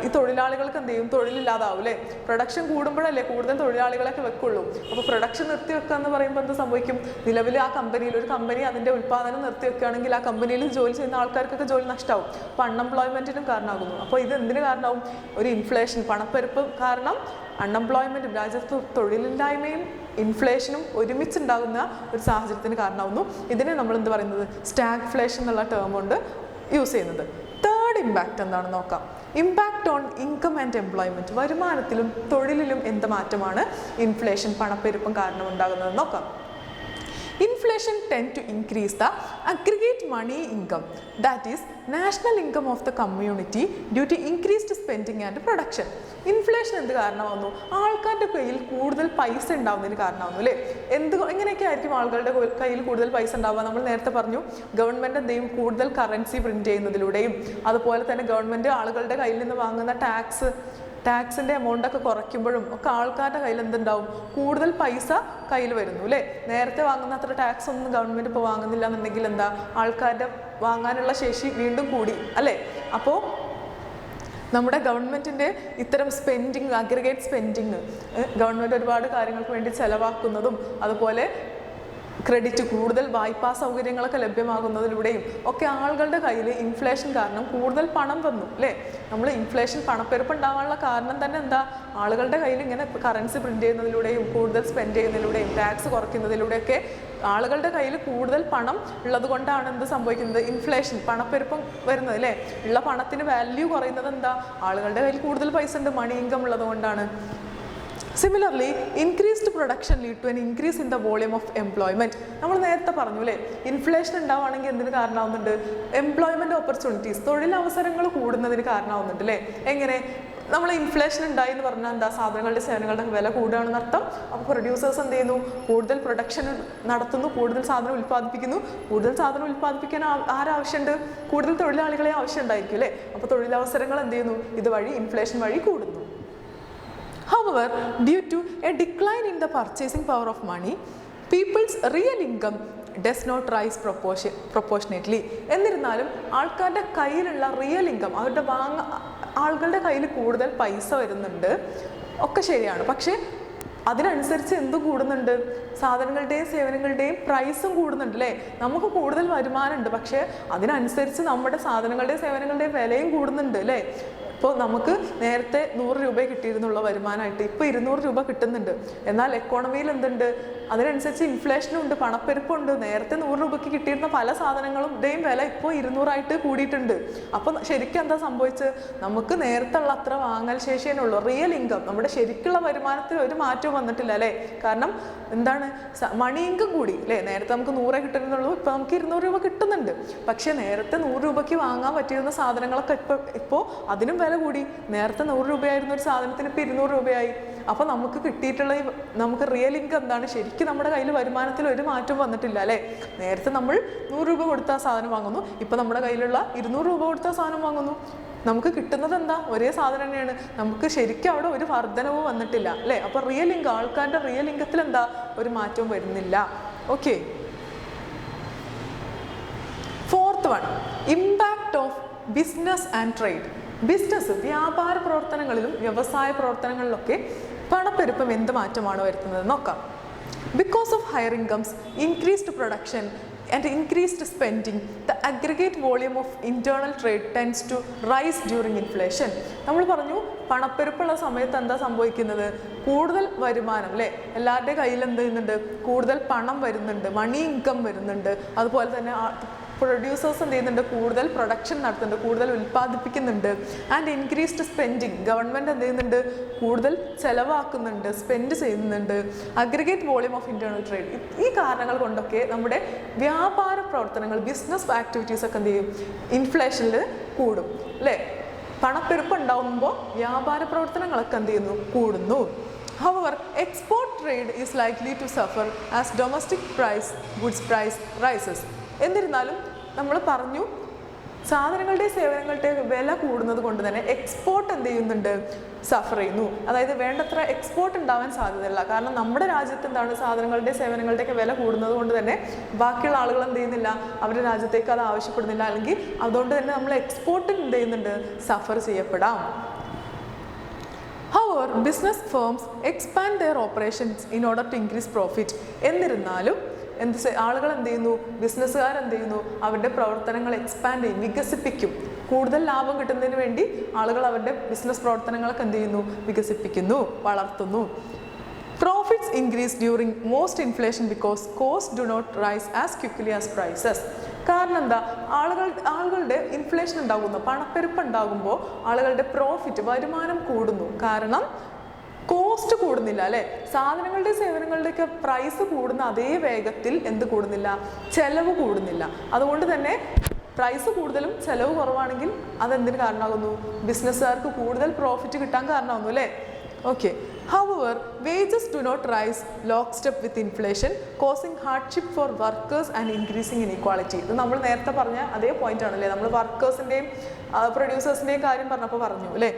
ഈ തൊഴിലാളികൾക്ക് എന്ത് ചെയ്യും, തൊഴിലില്ലാതാവും അല്ലേ. പ്രൊഡക്ഷൻ കൂടുമ്പോഴല്ലേ കൂടുതൽ തൊഴിലാളികളൊക്കെ വെക്കുള്ളൂ. അപ്പോൾ പ്രൊഡക്ഷൻ നിർത്തിവെക്കുക എന്ന് പറയുമ്പോൾ എന്ത് സംഭവിക്കും, നിലവിൽ ആ കമ്പനിയിൽ ഒരു കമ്പനി അതിൻ്റെ ഉൽപ്പാദനം നിർത്തിവെക്കുകയാണെങ്കിൽ ആ കമ്പനിയിൽ ജോലി ചെയ്യുന്ന ആൾക്കാർക്കൊക്കെ ജോലി നഷ്ടമാവും. അപ്പോൾ അൺഎംപ്ലോയ്മെൻറ്റിനും കാരണമാകുന്നു. അപ്പോൾ ഇത് എന്തിന് കാരണമാവും, ഒരു ഇൻഫ്ലേഷൻ പണപ്പെരുപ്പ് കാരണം അൺഎംപ്ലോയ്മെൻറ്റും രാജ്യത്ത് തൊഴിലില്ലായ്മയും ഇൻഫ്ലേഷനും ഒരുമിച്ചുണ്ടാകുന്ന ഒരു സാഹചര്യത്തിന് കാരണമാവുന്നു. ഇതിനെ നമ്മൾ എന്ത് പറയുന്നത്, സ്റ്റാഗ്ഫ്ലേഷൻ എന്നുള്ള ടേം കൊണ്ട് യൂസ് ചെയ്യുന്നത്. തേർഡ് ഇമ്പാക്റ്റ് എന്താണെന്ന് നോക്കാം. Impact on income and employment. വരുമാനത്തിലും തൊഴിലിലും എന്ത് മാറ്റമാണ് ഇൻഫ്ലേഷൻ പണപ്പെരുപ്പം കാരണം ഉണ്ടാകുന്നത് നോക്കാം. Inflation tend to increase the aggregate money income, that is national income of the community due to increased spending and production. Inflation എന്ത് കാരണമാകുന്നു, ആൾക്കാരുടെ കയ്യിൽ കൂടുതൽ പൈസ ഉണ്ടാവുന്നതിന് കാരണമാകുന്നു അല്ലേ. എങ്ങനെയൊക്കെ ആയിരിക്കും ആളുകളുടെ കയ്യിൽ കൂടുതൽ പൈസ ഉണ്ടാവുക, നമ്മൾ നേരത്തെ പറഞ്ഞു ഗവൺമെൻറ് എന്ത് ചെയ്യും, കൂടുതൽ കറൻസി പ്രിൻറ്റ് ചെയ്യുന്നതിലൂടെയും അതുപോലെ തന്നെ ഗവൺമെൻറ് ആളുകളുടെ കയ്യിൽ നിന്ന് വാങ്ങുന്ന ടാക്സിൻ്റെ എമൗണ്ടൊക്കെ കുറയ്ക്കുമ്പോഴും ഒക്കെ ആൾക്കാരുടെ കയ്യിൽ എന്തുണ്ടാവും, കൂടുതൽ പൈസ കയ്യിൽ വരുന്നു അല്ലേ. നേരത്തെ വാങ്ങുന്ന അത്ര ടാക്സ് ഒന്നും ഗവൺമെൻറ് ഇപ്പോൾ വാങ്ങുന്നില്ല എന്നുണ്ടെങ്കിൽ എന്താ, ആൾക്കാരുടെ വാങ്ങാനുള്ള ശേഷി വീണ്ടും കൂടി അല്ലേ. അപ്പോൾ നമ്മുടെ ഗവൺമെൻറ്റിൻ്റെ ഇത്തരം സ്പെൻഡിങ്, അഗ്രിഗേറ്റ് സ്പെൻഡിങ്, ഗവൺമെൻറ് ഒരുപാട് കാര്യങ്ങൾക്ക് വേണ്ടി ചിലവാക്കുന്നതും അതുപോലെ ക്രെഡിറ്റ്, കൂടുതൽ വായ്പാ സൗകര്യങ്ങളൊക്കെ ലഭ്യമാകുന്നതിലൂടെയും ഒക്കെ ആളുകളുടെ കയ്യിൽ ഇൻഫ്ലേഷൻ കാരണം കൂടുതൽ പണം വന്നു അല്ലേ. നമ്മൾ ഇൻഫ്ലേഷൻ പണപ്പെരുപ്പം ഉണ്ടാകാനുള്ള കാരണം തന്നെ എന്താ, ആളുകളുടെ കയ്യിൽ ഇങ്ങനെ കറൻസി പ്രിൻറ്റ് ചെയ്യുന്നതിലൂടെയും കൂടുതൽ സ്പെൻഡ് ചെയ്യുന്നതിലൂടെയും ടാക്സ് കുറയ്ക്കുന്നതിലൂടെയൊക്കെ ആളുകളുടെ കയ്യിൽ കൂടുതൽ പണം ഉള്ളത് കൊണ്ടാണ് എന്ത് സംഭവിക്കുന്നത്, ഇൻഫ്ലേഷൻ പണപ്പെരുപ്പം വരുന്നത് അല്ലേ. ഉള്ള പണത്തിന് വാല്യൂ കുറയുന്നത് എന്താ, ആളുകളുടെ കയ്യിൽ കൂടുതൽ പൈസ ഉണ്ട്, മണി ഇൻകം ഉള്ളത് കൊണ്ടാണ്. Similarly, increased production lead to an increase in the volume of employment. നമ്മൾ നേരത്തെ പറഞ്ഞു അല്ലേ, ഇൻഫ്ലേഷൻ ഉണ്ടാവുകയാണെങ്കിൽ എന്തിന് കാരണമാവുന്നുണ്ട്, എംപ്ലോയ്മെൻറ്റ് ഓപ്പർച്യൂണിറ്റീസ്, തൊഴിലവസരങ്ങൾ കൂടുന്നതിന് കാരണമാവുന്നുണ്ട് അല്ലേ. എങ്ങനെ, നമ്മൾ ഇൻഫ്ലേഷൻ ഉണ്ടായി എന്ന് പറഞ്ഞാൽ എന്താ, സാധനങ്ങളുടെ സേവനങ്ങളുടെ വില കൂടുകയാണെന്ന് അർത്ഥം. അപ്പോൾ പ്രൊഡ്യൂസേഴ്സ് എന്ത് ചെയ്യുന്നു, കൂടുതൽ പ്രൊഡക്ഷൻ നടത്തുന്നു, കൂടുതൽ സാധനം ഉൽപ്പാദിപ്പിക്കുന്നു. കൂടുതൽ സാധനം ഉൽപ്പാദിപ്പിക്കാൻ ആരാവശ്യമുണ്ട്, കൂടുതൽ തൊഴിലാളികളെ ആവശ്യം ഉണ്ടായിരിക്കും അല്ലേ. അപ്പോൾ തൊഴിലവസരങ്ങൾ എന്ത് ചെയ്യുന്നു, ഇതുവഴി ഇൻഫ്ലേഷൻ വഴി കൂടുന്നു. However, due to a decline in the purchasing power of money, people's real income does not rise proportionately. എന്നിരുന്നാലും ആൾക്കാരുടെ കയ്യിലുള്ള റിയൽ ഇൻകം, ആളുകളുടെ കയ്യിൽ കൂടുതൽ പൈസ വരുന്നുണ്ട് ഒക്കെ ശരിയാണ്. പക്ഷേ അതിനനുസരിച്ച് എന്തും കൂടുന്നുണ്ട്, സാധനങ്ങളുടെയും സേവനങ്ങളുടെയും പ്രൈസും കൂടുന്നുണ്ട് അല്ലേ. നമുക്ക് കൂടുതൽ വരുമാനമുണ്ട്, പക്ഷേ അതിനനുസരിച്ച് നമ്മുടെ സാധനങ്ങളുടെയും സേവനങ്ങളുടെയും വിലയും കൂടുന്നുണ്ട് അല്ലേ. ഇപ്പോൾ നമുക്ക് നേരത്തെ 100 രൂപ കിട്ടിയിരുന്നുള്ള വരുമാനമായിട്ട് ഇപ്പോൾ 200 രൂപ കിട്ടുന്നുണ്ട്. എന്നാൽ എക്കോണമിയിൽ എന്തുണ്ട്, അതിനനുസരിച്ച് ഇൻഫ്ലേഷനും ഉണ്ട്, പണപ്പെരുപ്പുണ്ട്. നേരത്തെ 100 രൂപയ്ക്ക് കിട്ടിയിരുന്ന പല സാധനങ്ങളുടെയും വില ഇപ്പോൾ 200 കൂടിയിട്ടുണ്ട്. അപ്പം ശരിക്കും എന്താ സംഭവിച്ചത്, നമുക്ക് നേരത്തെ ഉള്ള അത്ര വാങ്ങൽ ശേഷിയേ ഉള്ളൂ, റിയൽ ഇൻകം, നമ്മുടെ ശരിക്കുള്ള വരുമാനത്തിൽ ഒരു മാറ്റവും വന്നിട്ടില്ല അല്ലേ. കാരണം എന്താണ്, മണി ഇൻകം കൂടി അല്ലേ. നേരത്തെ നമുക്ക് 100 കിട്ടുന്നുള്ളൂ, ഇപ്പോൾ നമുക്ക് 200 രൂപ കിട്ടുന്നുണ്ട്. പക്ഷേ നേരത്തെ 100 രൂപയ്ക്ക് വാങ്ങാൻ പറ്റിയിരുന്ന സാധനങ്ങളൊക്കെ ഇപ്പോൾ അതിനും വില കൂടി. നേരത്തെ 100 രൂപയായിരുന്ന ഒരു സാധനത്തിന് ഇപ്പോൾ 200 രൂപയായി. അപ്പോൾ നമുക്ക് കിട്ടിയിട്ടുള്ള നമുക്ക് റിയൽ ഇൻകം എന്താണ്, ശരിക്കും നമ്മുടെ കയ്യിൽ വരുമാനത്തിൽ ഒരു മാറ്റവും വന്നിട്ടില്ല അല്ലേ. നേരത്തെ നമ്മൾ 100 രൂപ കൊടുത്ത സാധനം വാങ്ങുന്നു, ഇപ്പോൾ നമ്മുടെ കയ്യിലുള്ള 200 രൂപ കൊടുത്ത സാധനം വാങ്ങുന്നു. നമുക്ക് കിട്ടുന്നത് എന്താ, ഒരേ സാധനം തന്നെയാണ്. നമുക്ക് ശരിക്കും അവിടെ ഒരു വർധനവും വന്നിട്ടില്ല അല്ലേ. അപ്പോൾ റിയൽ ഇൻകം, ആൾക്കാരുടെ റിയൽ ഇൻകത്തിൽ എന്താ ഒരു മാറ്റവും വരുന്നില്ല. Okay, fourth one, impact of business and trade. Business, വ്യാപാര പ്രവർത്തനങ്ങളിലും വ്യവസായ പ്രവർത്തനങ്ങളിലൊക്കെ പണപ്പെരുപ്പം എന്ത് മാറ്റമാണ് വരുത്തുന്നത് നോക്കാം. Because of higher incomes, increased production and increased spending, the aggregate volume of internal trade tends to rise during inflation. നമ്മൾ പറഞ്ഞു പണപ്പെരുപ്പുള്ള സമയത്ത് എന്താ സംഭവിക്കുന്നത്, കൂടുതൽ വരുമാനം അല്ലേ, എല്ലാവരുടെയും കയ്യിൽ എന്ത് ചെയ്യുന്നുണ്ട്, കൂടുതൽ പണം വരുന്നുണ്ട്, മണി ഇൻകം വരുന്നുണ്ട്. അതുപോലെ തന്നെ പ്രൊഡ്യൂസേഴ്സ് എന്ത് ചെയ്യുന്നുണ്ട്, കൂടുതൽ പ്രൊഡക്ഷൻ നടത്തുന്നുണ്ട്, കൂടുതൽ ഉൽപ്പാദിപ്പിക്കുന്നുണ്ട്. ആൻഡ് ഇൻക്രീസ്ഡ് സ്പെൻഡിങ്, ഗവൺമെൻറ് എന്ത് ചെയ്യുന്നുണ്ട്, കൂടുതൽ ചിലവാക്കുന്നുണ്ട്, സ്പെൻഡ് ചെയ്യുന്നുണ്ട്. Aggregate volume of internal trade, ഈ കാരണങ്ങൾ കൊണ്ടൊക്കെ നമ്മുടെ വ്യാപാര പ്രവർത്തനങ്ങൾ, ബിസിനസ് ആക്ടിവിറ്റീസ് ഒക്കെ എന്ത് ചെയ്യും, ഇൻഫ്ലേഷനിൽ കൂടും അല്ലേ. പണപ്പെരുപ്പം ഉണ്ടാകുമ്പോൾ വ്യാപാര പ്രവർത്തനങ്ങളൊക്കെ എന്ത് ചെയ്യുന്നു, കൂടുന്നു. However, export trade is likely to suffer as domestic goods price rises. എന്നിരുന്നാലും നമ്മൾ പറഞ്ഞു സാധനങ്ങളുടെ സേവനങ്ങളുടെ വില കൂടുന്നത് കൊണ്ട് തന്നെ എക്സ്പോർട്ട് എന്ത് ചെയ്യുന്നുണ്ട്, സഫർ ചെയ്യുന്നു. അതായത് വേണ്ടത്ര എക്സ്പോർട്ട് ഉണ്ടാവാൻ സാധ്യതയില്ല. കാരണം നമ്മുടെ രാജ്യത്ത് എന്താണ് സാധനങ്ങളുടെ സേവനങ്ങളുടെയൊക്കെ വില കൂടുന്നത് കൊണ്ട് തന്നെ ബാക്കിയുള്ള ആളുകൾ എന്ത് ചെയ്യുന്നില്ല, അവരുടെ രാജ്യത്തേക്ക് അത് ആവശ്യപ്പെടുന്നില്ല. അല്ലെങ്കിൽ അതുകൊണ്ട് തന്നെ നമ്മൾ എക്സ്പോർട്ട് എന്ത് ചെയ്യുന്നുണ്ട്, Zafar ചെയ്യപ്പെടാം. However, business firms expand their operations in order to increase profit. എന്നിരുന്നാലും ആളുകൾ എന്ത് ചെയ്യുന്നു, ബിസിനസ്സുകാർ എന്ത് ചെയ്യുന്നു, അവരുടെ പ്രവർത്തനങ്ങൾ എക്സ്പാൻഡ് ചെയ്യും, വികസിപ്പിക്കും. കൂടുതൽ ലാഭം കിട്ടുന്നതിന് വേണ്ടി ആളുകൾ അവരുടെ ബിസിനസ് പ്രവർത്തനങ്ങളൊക്കെ എന്ത് ചെയ്യുന്നു, വികസിപ്പിക്കുന്നു, വളർത്തുന്നു. Profits increase during most inflation because costs do not rise as quickly as prices. കാരണം എന്താ, ആളുകളുടെ ഇൻഫ്ലേഷൻ ഉണ്ടാകുന്നു, പണപ്പെരുപ്പ് ഉണ്ടാകുമ്പോൾ ആളുകളുടെ പ്രോഫിറ്റ്, വരുമാനം കൂടുന്നു. കാരണം കോസ്റ്റ് കൂടുന്നില്ല അല്ലേ, സാധനങ്ങളുടെ സേവനങ്ങളുടെയൊക്കെ പ്രൈസ് കൂടുന്ന അതേ വേഗത്തിൽ എന്ത് കൂടുന്നില്ല, ചെലവ് കൂടുന്നില്ല. അതുകൊണ്ട് തന്നെ പ്രൈസ് കൂടുതലും ചെലവ് കുറവാണെങ്കിൽ അതെന്തിന് കാരണമാകുന്നു, ബിസിനസ്സുകാർക്ക് കൂടുതൽ പ്രോഫിറ്റ് കിട്ടാൻ കാരണമാകുന്നു അല്ലേ. Okay. However, wages do not rise lockstep with inflation, causing hardship for workers and increasing inequality. ഇത് നമ്മൾ നേരത്തെ പറഞ്ഞ അതേ പോയിന്റ് ആണല്ലേ, നമ്മൾ വർക്കേഴ്സിൻ്റെയും പ്രൊഡ്യൂസേഴ്സിൻ്റെയും കാര്യം പറഞ്ഞപ്പോൾ പറഞ്ഞു അല്ലേ.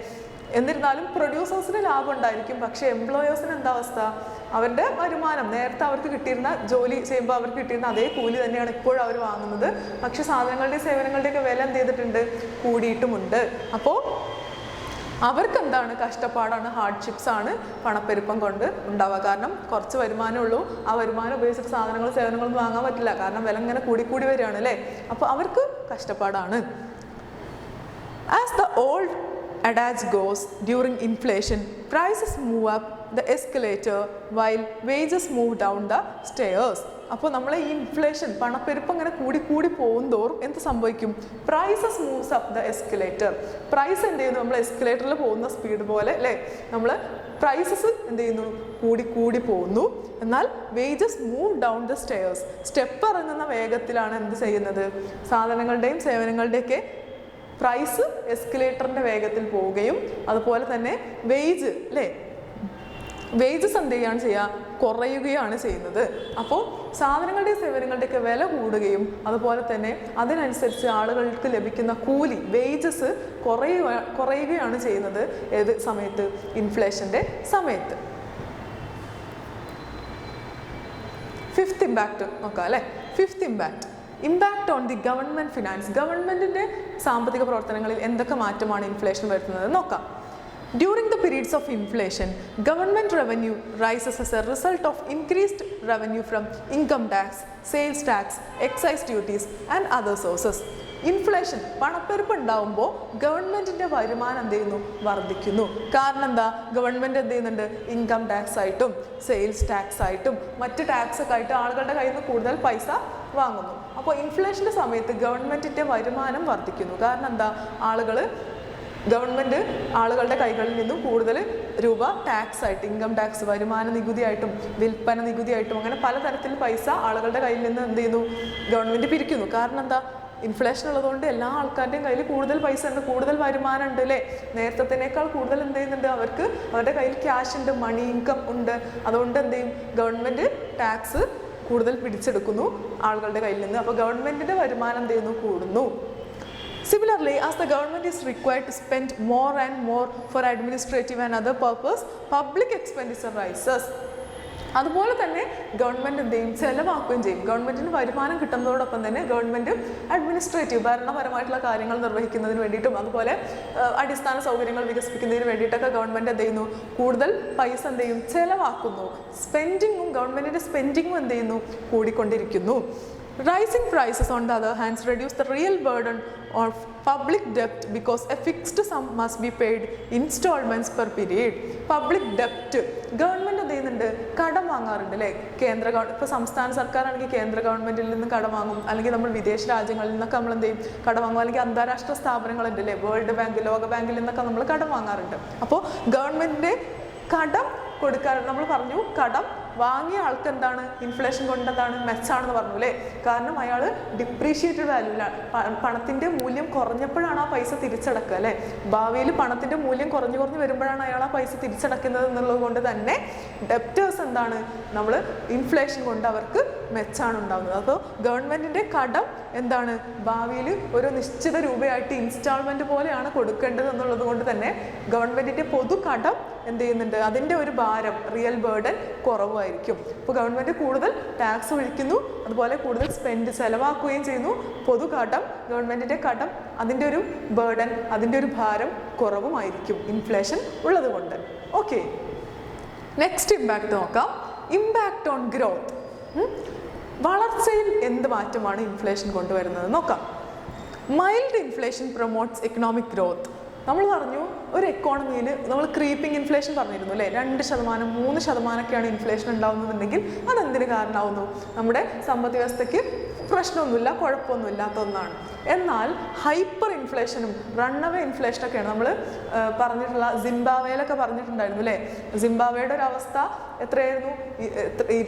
എന്നിരുന്നാലും പ്രൊഡ്യൂസേഴ്സിന് ലാഭം ഉണ്ടായിരിക്കും, പക്ഷേ എംപ്ലോയേഴ്സിന് എന്താ അവസ്ഥ, അവരുടെ വരുമാനം നേരത്തെ അവർക്ക് കിട്ടിയിരുന്ന, ജോലി ചെയ്യുമ്പോൾ അവർക്ക് കിട്ടിയിരുന്ന അതേ കൂലി തന്നെയാണ് ഇപ്പോഴും അവർ വാങ്ങുന്നത്. പക്ഷേ സാധനങ്ങളുടെയും സേവനങ്ങളുടെയൊക്കെ വില എന്ത് ചെയ്തിട്ടുണ്ട്, കൂടിയിട്ടുമുണ്ട്. അപ്പോൾ അവർക്ക് എന്താണ്, കഷ്ടപ്പാടാണ്, ഹാർഡ്ഷിപ്സ് ആണ് പണപ്പെരുപ്പം കൊണ്ട് ഉണ്ടാവുക. കാരണം കുറച്ച് വരുമാനമേ ഉള്ളൂ, ആ വരുമാനം ഉപയോഗിച്ചിട്ട് സാധനങ്ങളും സേവനങ്ങളൊന്നും വാങ്ങാൻ പറ്റില്ല, കാരണം വില ഇങ്ങനെ കൂടി വരികയാണ് അല്ലേ. അപ്പോൾ അവർക്ക് കഷ്ടപ്പാടാണ്. As the old adage goes, during inflation prices move up the escalator while wages move down the stairs. അപ്പോൾ നമ്മൾ ഈ ഇൻഫ്ലേഷൻ, പണപ്പെരുപ്പം ഇങ്ങനെ കൂടി പോകും തോറും എന്ത് സംഭവിക്കും, prices moves up the escalator. Price എന്ത് ചെയ്യുന്നു, നമ്മൾ എസ്കലേറ്ററിൽ പോകുന്ന സ്പീഡ് പോലെ അല്ലേ, നമ്മൾ പ്രൈസസ് എന്ത് ചെയ്യുന്നു, കൂടി പോകുന്നു. എന്നാൽ wages move down the stairs, step ഇറങ്ങുന്ന വേഗത്തിലാണ് എന്ത് ചെയ്യുന്നത്, സാധനങ്ങളുടെയും സേവനങ്ങളുടെയൊക്കെ പ്രൈസ് എസ്കലേറ്ററിൻ്റെ വേഗത്തിൽ പോവുകയും അതുപോലെ തന്നെ വേജ് അല്ലേ, വേജസ് എന്ത് ചെയ്യുകയാണ് ചെയ്യുക, കുറയുകയാണ് ചെയ്യുന്നത്. അപ്പോൾ സാധനങ്ങളുടെയും സേവനങ്ങളുടെയൊക്കെ വില കൂടുകയും അതുപോലെ തന്നെ അതിനനുസരിച്ച് ആളുകൾക്ക് ലഭിക്കുന്ന കൂലി, വേജസ് കുറയുകയാണ് ചെയ്യുന്നത്. ഏത് സമയത്ത്, ഇൻഫ്ലേഷൻ്റെ സമയത്ത്. ഫിഫ്ത്ത് ഇമ്പാക്റ്റ് നോക്കാം അല്ലേ. Fifth impact on the government finance. ഗവൺമെൻറ്റിൻ്റെ സാമ്പത്തിക പ്രവർത്തനങ്ങളിൽ എന്തൊക്കെ മാറ്റമാണ് ഇൻഫ്ലേഷൻ വരുത്തുന്നത് നോക്കാം. During the periods of inflation, government revenue rises as a result of increased revenue from income tax, sales tax, excise duties and other sources. Inflation, പണപ്പെരുപ്പ് ഉണ്ടാവുമ്പോൾ ഗവൺമെൻറ്റിൻ്റെ വരുമാനം എന്ത് ചെയ്യുന്നു, വർദ്ധിക്കുന്നു. കാരണം എന്താ, ഗവൺമെൻറ് എന്ത് ചെയ്യുന്നുണ്ട്, ഇൻകം ടാക്സ് ആയിട്ടും സെയിൽസ് ടാക്സ് ആയിട്ടും മറ്റ് ടാക്സ് ഒക്കെ ആയിട്ട് ആളുകളുടെ കയ്യിൽ നിന്ന് കൂടുതൽ പൈസ വാങ്ങുന്നു. അപ്പോൾ ഇൻഫ്ലേഷൻ്റെ സമയത്ത് ഗവൺമെൻറ്റിൻ്റെ വരുമാനം വർദ്ധിക്കുന്നു. കാരണം എന്താ, ഗവൺമെൻറ് ആളുകളുടെ കൈകളിൽ നിന്നും കൂടുതൽ രൂപ ടാക്സ് ആയിട്ട്, ഇൻകം ടാക്സ്, വരുമാന നികുതിയായിട്ടും വിൽപ്പന നികുതിയായിട്ടും അങ്ങനെ പലതരത്തിൽ പൈസ ആളുകളുടെ കയ്യിൽ നിന്ന് എന്ത് ചെയ്യുന്നു, ഗവൺമെൻറ് പിരിക്കുന്നു. കാരണം എന്താ, ഇൻഫ്ലേഷൻ ഉള്ളതുകൊണ്ട് എല്ലാ ആൾക്കാരുടെയും കയ്യിൽ കൂടുതൽ പൈസ ഉണ്ട്, കൂടുതൽ വരുമാനം ഉണ്ട് അല്ലേ. നേരത്തേക്കാൾ കൂടുതൽ എന്ത് ചെയ്യുന്നുണ്ട്, അവർക്ക് അവരുടെ കയ്യിൽ ക്യാഷ് ഉണ്ട്, മണി ഇൻകം ഉണ്ട്. അതുകൊണ്ട് എന്ത് ചെയ്യും, ഗവൺമെൻറ് ടാക്സ് കൂടുതൽ പിടിച്ചെടുക്കുന്നു ആളുകളുടെ കയ്യിൽ നിന്ന്. അപ്പോൾ ഗവൺമെൻറ്റിൻ്റെ വരുമാനം എന്ത് ചെയ്യുന്നു, കൂടുന്നു. Similarly, as the government is required to spend more and more for administrative and other purpose, public expenditure rises. അതുപോലെ തന്നെ ഗവൺമെൻറ് എന്ത് ചെയ്യും, ചിലവാക്കുകയും ചെയ്യും. ഗവൺമെൻറ്റിന് വരുമാനം കിട്ടുന്നതോടൊപ്പം തന്നെ ഗവൺമെൻറ് അഡ്മിനിസ്ട്രേറ്റീവ്, ഭരണപരമായിട്ടുള്ള കാര്യങ്ങൾ നിർവഹിക്കുന്നതിന് വേണ്ടിയിട്ടും അതുപോലെ അടിസ്ഥാന സൗകര്യങ്ങൾ വികസിപ്പിക്കുന്നതിന് വേണ്ടിയിട്ടൊക്കെ ഗവൺമെൻറ് എന്ത് ചെയ്യുന്നു, കൂടുതൽ പൈസ എന്ത് ചെയ്യും, ചിലവാക്കുന്നു. ഗവൺമെൻറ്റിൻ്റെ സ്പെൻഡിങ്ങും എന്ത് ചെയ്യുന്നു, കൂടിക്കൊണ്ടിരിക്കുന്നു. Rising prices on the other hand reduce the real burden of public debt because a fixed sum must be paid installments per period. Public debt, government എന്ത് ചെയ്യുന്നുണ്ട്, കടം വാങ്ങാറുണ്ട് അല്ലേ. ഇപ്പോൾ സംസ്ഥാന സർക്കാരാണെങ്കിൽ കേന്ദ്ര ഗവൺമെൻറ്റിൽ നിന്ന് കടം വാങ്ങും, അല്ലെങ്കിൽ നമ്മൾ വിദേശ രാജ്യങ്ങളിൽ നിന്നൊക്കെ നമ്മൾ എന്ത് ചെയ്യും, കടം വാങ്ങും. അല്ലെങ്കിൽ അന്താരാഷ്ട്ര സ്ഥാപനങ്ങളുണ്ട് അല്ലേ, വേൾഡ് ബാങ്ക്, ലോക ബാങ്കിൽ നിന്നൊക്കെ നമ്മൾ കടം വാങ്ങാറുണ്ട്. അപ്പോൾ ഗവൺമെൻറ്റിൻ്റെ കടം കൊടുക്കാൻ, നമ്മൾ പറഞ്ഞു കടം വാങ്ങിയ ആൾക്ക് എന്താണ് ഇൻഫ്ലേഷൻ കൊണ്ട് എന്താണ് മെച്ചാണെന്ന് പറഞ്ഞു അല്ലേ? കാരണം അയാൾ ഡിപ്രീഷിയേറ്റഡ് വാല്യൂലാണ്, പണത്തിൻ്റെ മൂല്യം കുറഞ്ഞപ്പോഴാണ് ആ പൈസ തിരിച്ചടക്കുക അല്ലേ? ഭാവിയിൽ പണത്തിൻ്റെ മൂല്യം കുറഞ്ഞു വരുമ്പോഴാണ് അയാൾ ആ പൈസ തിരിച്ചടക്കുന്നത് എന്നുള്ളത് കൊണ്ട് തന്നെ ഡെപ്റ്റേഴ്സ് എന്താണ് നമ്മൾ ഇൻഫ്ലേഷൻ കൊണ്ട് അവർക്ക് മെച്ചാണ് ഉണ്ടാകുന്നത്. അപ്പോൾ ഗവൺമെൻറ്റിൻ്റെ കടം എന്താണ് ഭാവിയിൽ ഒരു നിശ്ചിത രൂപയായിട്ട് ഇൻസ്റ്റാൾമെൻറ്റ് പോലെയാണ് കൊടുക്കേണ്ടത് എന്നുള്ളത് കൊണ്ട് തന്നെ ഗവൺമെൻറ്റിൻ്റെ പൊതു കടം എന്ത് ചെയ്യുന്നുണ്ട്, അതിൻ്റെ ഒരു ഭാരം റിയൽ ബേർഡൻ കുറവായിരിക്കും. ഇപ്പോൾ ഗവൺമെൻറ് കൂടുതൽ ടാക്സ് ഒഴിക്കുന്നു, അതുപോലെ കൂടുതൽ ചെലവാക്കുകയും ചെയ്യുന്നു. പൊതു കടം, ഗവൺമെൻറ്റിൻ്റെ കടം, അതിൻ്റെ ഒരു ബേർഡൻ, അതിൻ്റെ ഒരു ഭാരം കുറവുമായിരിക്കും ഇൻഫ്ലേഷൻ ഉള്ളത് കൊണ്ട്. ഓക്കെ, നെക്സ്റ്റ് ഇമ്പാക്റ്റ് നോക്കാം. Impact on growth. വളർച്ചയിൽ എന്ത് മാറ്റമാണ് ഇൻഫ്ലേഷൻ കൊണ്ടുവരുന്നത് നോക്കാം. Mild inflation promotes economic growth. നമ്മൾ പറഞ്ഞു ഒരു എക്കോണമിയിൽ നമ്മൾ ക്രീപ്പിംഗ് ഇൻഫ്ലേഷൻ പറഞ്ഞിരുന്നു അല്ലേ? 2%, 3%ഒക്കെയാണ് ഇൻഫ്ലേഷൻ ഉണ്ടാവുന്നതെങ്കിൽ അതെന്തിന് കാരണമാവുന്നു? നമ്മുടെ സമ്പദ് വ്യവസ്ഥയ്ക്ക് പ്രശ്നമൊന്നുമില്ല, കുഴപ്പമൊന്നുമില്ലാത്ത ഒന്നാണ്. എന്നാൽ ഹൈപ്പർ ഇൻഫ്ലേഷനും റണ്ണവേ ഇൻഫ്ലേഷനൊക്കെയാണ് നമ്മൾ പറഞ്ഞിട്ടുള്ള സിംബാബ്വേയിലൊക്കെ പറഞ്ഞിട്ടുണ്ടായിരുന്നു അല്ലേ? സിംബാബ്വേയുടെ ഒരു അവസ്ഥ എത്രയായിരുന്നു?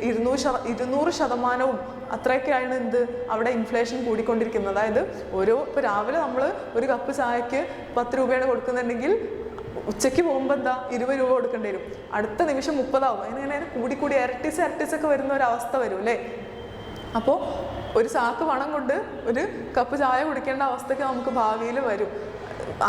200% അത്രയൊക്കെയാണ് എന്ത് അവിടെ ഇൻഫ്ലേഷൻ കൂടിക്കൊണ്ടിരിക്കുന്നത്. അതായത് ഇപ്പോൾ രാവിലെ നമ്മൾ ഒരു കപ്പ് ചായക്ക് 10 രൂപയാണ് കൊടുക്കുന്നുണ്ടെങ്കിൽ ഉച്ചയ്ക്ക് പോകുമ്പോൾ എന്താ 20 രൂപ കൊടുക്കേണ്ടി വരും. അടുത്ത നിമിഷം 30 ആവും. അങ്ങനെ കൂടി ഇരട്ടിച്ചൊക്കെ വരുന്ന ഒരു അവസ്ഥ വരും അല്ലേ? അപ്പോൾ ഒരു ചാക്ക് പണം കൊണ്ട് ഒരു കപ്പ് ചായ കുടിക്കേണ്ട അവസ്ഥയ്ക്ക് നമുക്ക് ഭാവിയിൽ വരും.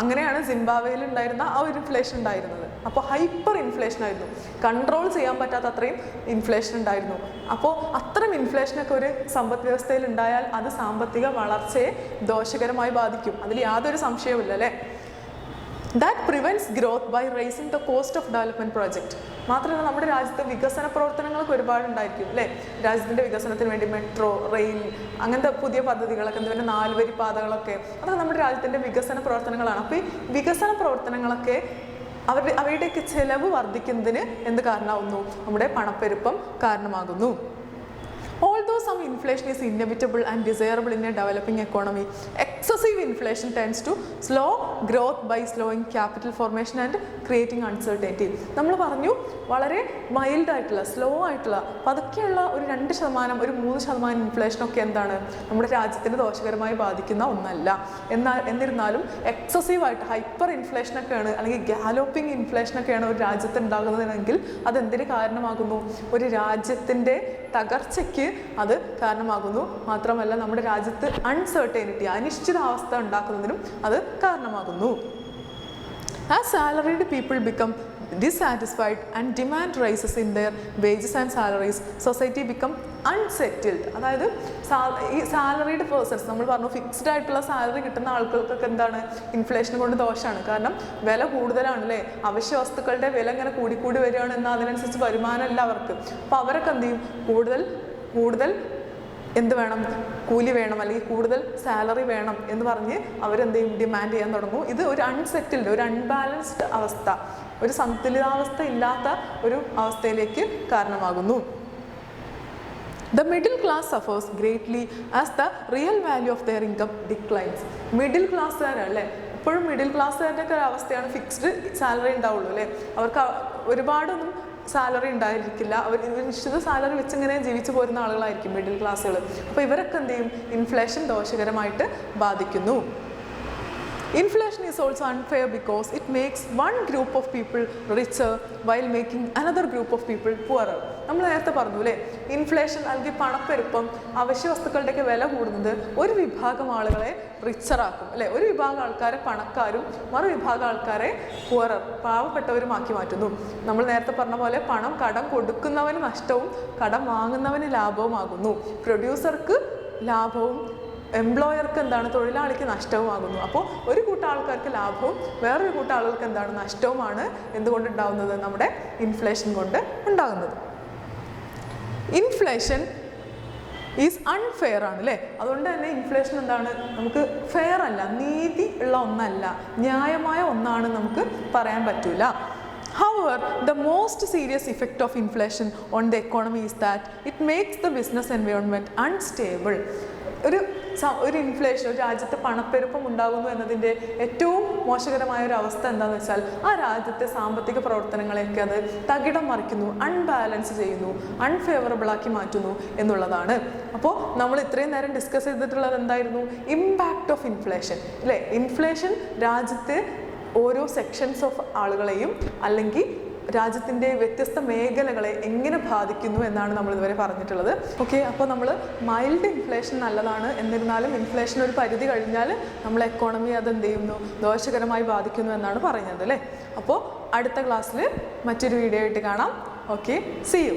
അങ്ങനെയാണ് സിംബാബ്വേയിൽ ഉണ്ടായിരുന്ന ആ ഒരു ഇൻഫ്ലേഷൻ ഉണ്ടായിരുന്നത്. അപ്പോൾ ഹൈപ്പർ ഇൻഫ്ലേഷൻ ആയിരുന്നു, കൺട്രോൾ ചെയ്യാൻ പറ്റാത്ത അത്രയും ഇൻഫ്ലേഷൻ ഉണ്ടായിരുന്നു. അപ്പോൾ അത്തരം ഇൻഫ്ലേഷനൊക്കെ ഒരു സമ്പദ് വ്യവസ്ഥയിൽ ഉണ്ടായാൽ അത് സാമ്പത്തിക വളർച്ചയെ ദോഷകരമായി ബാധിക്കും. അതിൽ യാതൊരു സംശയവുമില്ല അല്ലേ? That prevents growth by raising the cost of development project. മാത്രമല്ല നമ്മുടെ രാജ്യത്തെ വികസന പ്രവർത്തനങ്ങളൊക്കെ ഒരുപാടുണ്ടായിരിക്കും അല്ലേ? രാജ്യത്തിൻ്റെ വികസനത്തിന് വേണ്ടി മെട്രോ, റെയിൽ, അങ്ങനത്തെ പുതിയ പദ്ധതികളൊക്കെ, പിന്നെ 4 വരി പാതകളൊക്കെ, അതൊക്കെ നമ്മുടെ രാജ്യത്തിൻ്റെ വികസന പ്രവർത്തനങ്ങളാണ്. അപ്പോൾ ഈ വികസന പ്രവർത്തനങ്ങളൊക്കെ അവയുടെയൊക്കെ ചെലവ് വർദ്ധിക്കുന്നതിന് എന്ത് കാരണമാകുന്നു? നമ്മുടെ പണപ്പെരുപ്പം കാരണമാകുന്നു. Although some inflation is inevitable and desirable in a developing economy, excessive inflation tends to slow growth by slowing capital formation and creating uncertainty. നമ്മൾ പറഞ്ഞു വളരെ മൈൽഡ് ആയിട്ടുള്ള, സ്ലോ ആയിട്ടുള്ള, പതുക്കെയുള്ള ഒരു 2%, ഒരു 3% ഇൻഫ്ലേഷനൊക്കെ എന്താണ് നമ്മുടെ രാജ്യത്തിന് ദോഷകരമായി ബാധിക്കുന്ന ഒന്നല്ല. എന്നിരുന്നാലും എക്സസീവായിട്ട് ഹൈപ്പർ ഇൻഫ്ലേഷനൊക്കെയാണ് അല്ലെങ്കിൽ ഗാലോപ്പിംഗ് ഇൻഫ്ലേഷനൊക്കെയാണ് ഒരു രാജ്യത്ത് ഉണ്ടാകുന്നതെങ്കിൽ അതെന്തിന് കാരണമാകുന്നു? ഒരു രാജ്യത്തിൻ്റെ തകർച്ചയ്ക്ക് അത് കാരണമാകുന്നു. മാത്രമല്ല നമ്മുടെ രാജ്യത്ത് അൺസർട്ടൈനിറ്റി, അനിശ്ചിതാവസ്ഥ ഉണ്ടാക്കുന്നതിനും അത് കാരണമാകുന്നു. As salaried people become dissatisfied and demand rises in their wages and salaries, society become unsettled. അതായത് ഈ സാലറീഡ് പേഴ്സൺസ്, നമ്മൾ പറഞ്ഞു ഫിക്സ്ഡ് ആയിട്ടുള്ള സാലറി കിട്ടുന്ന ആളുകൾക്കൊക്കെ എന്താണ് ഇൻഫ്ലേഷൻ കൊണ്ട് ദോഷമാണ്. കാരണം വില കൂടുതലാണ് അല്ലേ? അവശ്യ വസ്തുക്കളുടെ വില ഇങ്ങനെ കൂടി വരികയാണ്, എന്നാൽ അതിനനുസരിച്ച് വരുമാനമല്ല അവർക്ക്. അപ്പോൾ അവരൊക്കെ എന്ത് ചെയ്യും? കൂടുതൽ എന്ത് വേണം? കൂലി വേണം, അല്ലെങ്കിൽ കൂടുതൽ സാലറി വേണം എന്ന് പറഞ്ഞ് അവരെന്ത് ചെയ്യും? ഡിമാൻഡ് ചെയ്യാൻ തുടങ്ങും. ഇത് ഒരു അൺസെറ്റിൽഡ്, ഒരു അൺബാലൻസ്ഡ് അവസ്ഥ, ഒരു സന്തുലിതാവസ്ഥ ഇല്ലാത്ത ഒരു അവസ്ഥയിലേക്ക് കാരണമാകുന്നു. The middle class suffers greatly as the real value of their income declines. Middle ക്ലാസ്സുകാരല്ലേ? എപ്പോഴും മിഡിൽ ക്ലാസ്സുകാരുടെ ഒക്കെ അവസ്ഥയാണ് ഫിക്സ്ഡ് സാലറി ഉണ്ടാവുള്ളൂ അല്ലേ? അവർക്ക് ഒരുപാടൊന്നും സാലറി ഉണ്ടായിരിക്കില്ല. അവർ നിശ്ചിത സാലറി വെച്ച് ഇങ്ങനെ ജീവിച്ചു പോരുന്ന ആളുകളായിരിക്കും മിഡിൽ ക്ലാസ്സുകൾ. അപ്പോൾ ഇവരൊക്കെ എന്ത് ചെയ്യും? ഇൻഫ്ലേഷൻ ദോഷകരമായിട്ട് ബാധിക്കുന്നു. Inflation is also unfair because it makes one group of people richer while making another group of people poorer. നമ്മൾ നേരത്തെ പറഞ്ഞു അല്ലേ? ഇൻഫ്ലേഷൻ അല്ലെങ്കിൽ പണപ്പെരുപ്പം, അവശ്യ വസ്തുക്കളുടെയൊക്കെ വില കൂടുന്നത് ഒരു വിഭാഗം ആളുകളെ റിച്ചറാക്കും അല്ലേ? ഒരു വിഭാഗം ആൾക്കാരെ പണക്കാരും മറുവിഭാഗം ആൾക്കാരെ പുവറർ, പാവപ്പെട്ടവരുമാക്കി മാറ്റുന്നു. നമ്മൾ നേരത്തെ പറഞ്ഞ പോലെ കടം കൊടുക്കുന്നവന് നഷ്ടവും കടം വാങ്ങുന്നവന് ലാഭവുമാകുന്നു. പ്രൊഡ്യൂസർക്ക് ലാഭവും എംപ്ലോയർക്ക് എന്താണ്? തൊഴിലാളിക്ക് നഷ്ടവുമാകുന്നു. അപ്പോൾ ഒരു കൂട്ടം ആൾക്കാർക്ക് ലാഭവും വേറൊരു കൂട്ടം ആളുകൾക്ക് എന്താണ്? നഷ്ടവുമാണ് എന്തുകൊണ്ടുണ്ടാകുന്നത്? നമ്മുടെ ഇൻഫ്ലേഷൻ കൊണ്ട് ഉണ്ടാകുന്നത്. ഇൻഫ്ലേഷൻ ഈസ് അൺഫെയർ ആണ് അല്ലേ? അതുകൊണ്ട് തന്നെ ഇൻഫ്ലേഷൻ എന്താണ്? നമുക്ക് ഫെയർ അല്ല, നീതി ഉള്ള ഒന്നല്ല, ന്യായമായ ഒന്നാണ് നമുക്ക് പറയാൻ പറ്റൂല. However, the most serious effect of inflation on the economy is that it makes the business environment unstable. ഒരു ഒരു ഇൻഫ്ലേഷൻ, ഒരു രാജ്യത്ത് പണപ്പെരുപ്പം ഉണ്ടാകുന്നു എന്നതിൻ്റെ ഏറ്റവും മോശകരമായ ഒരു അവസ്ഥ എന്താണെന്ന് വെച്ചാൽ ആ രാജ്യത്തെ സാമ്പത്തിക പ്രവർത്തനങ്ങളെയൊക്കെ അത് തകിടം മറിക്കുന്നു, അൺബാലൻസ് ചെയ്യുന്നു, അൺഫേവറബിൾ ആക്കി മാറ്റുന്നു എന്നുള്ളതാണ്. അപ്പോൾ നമ്മൾ ഇത്രയും നേരം ഡിസ്കസ് ചെയ്തിട്ടുള്ളത് എന്തായിരുന്നു? ഇമ്പാക്റ്റ് ഓഫ് ഇൻഫ്ലേഷൻ അല്ലേ? ഇൻഫ്ലേഷൻ രാജ്യത്തെ ഓരോ സെക്ഷൻസ് ഓഫ് ആളുകളെയും അല്ലെങ്കിൽ രാജ്യത്തിൻ്റെ വ്യത്യസ്ത മേഖലകളെ എങ്ങനെ ബാധിക്കുന്നു എന്നാണ് നമ്മൾ ഇതുവരെ പറഞ്ഞിട്ടുള്ളത്. ഓക്കെ, അപ്പോൾ നമ്മൾ മൈൽഡ് ഇൻഫ്ലേഷൻ നല്ലതാണ്, എന്നിരുന്നാലും ഇൻഫ്ലേഷൻ ഒരു പരിധി കഴിഞ്ഞാൽ നമ്മളെ എക്കോണമി അതെന്ത് ചെയ്യുന്നു? ദോഷകരമായി ബാധിക്കുന്നു എന്നാണ് പറയുന്നത് അല്ലേ? അപ്പോൾ അടുത്ത ക്ലാസ്സിൽ മറ്റൊരു വീഡിയോ ആയിട്ട് കാണാം. Okay, see U.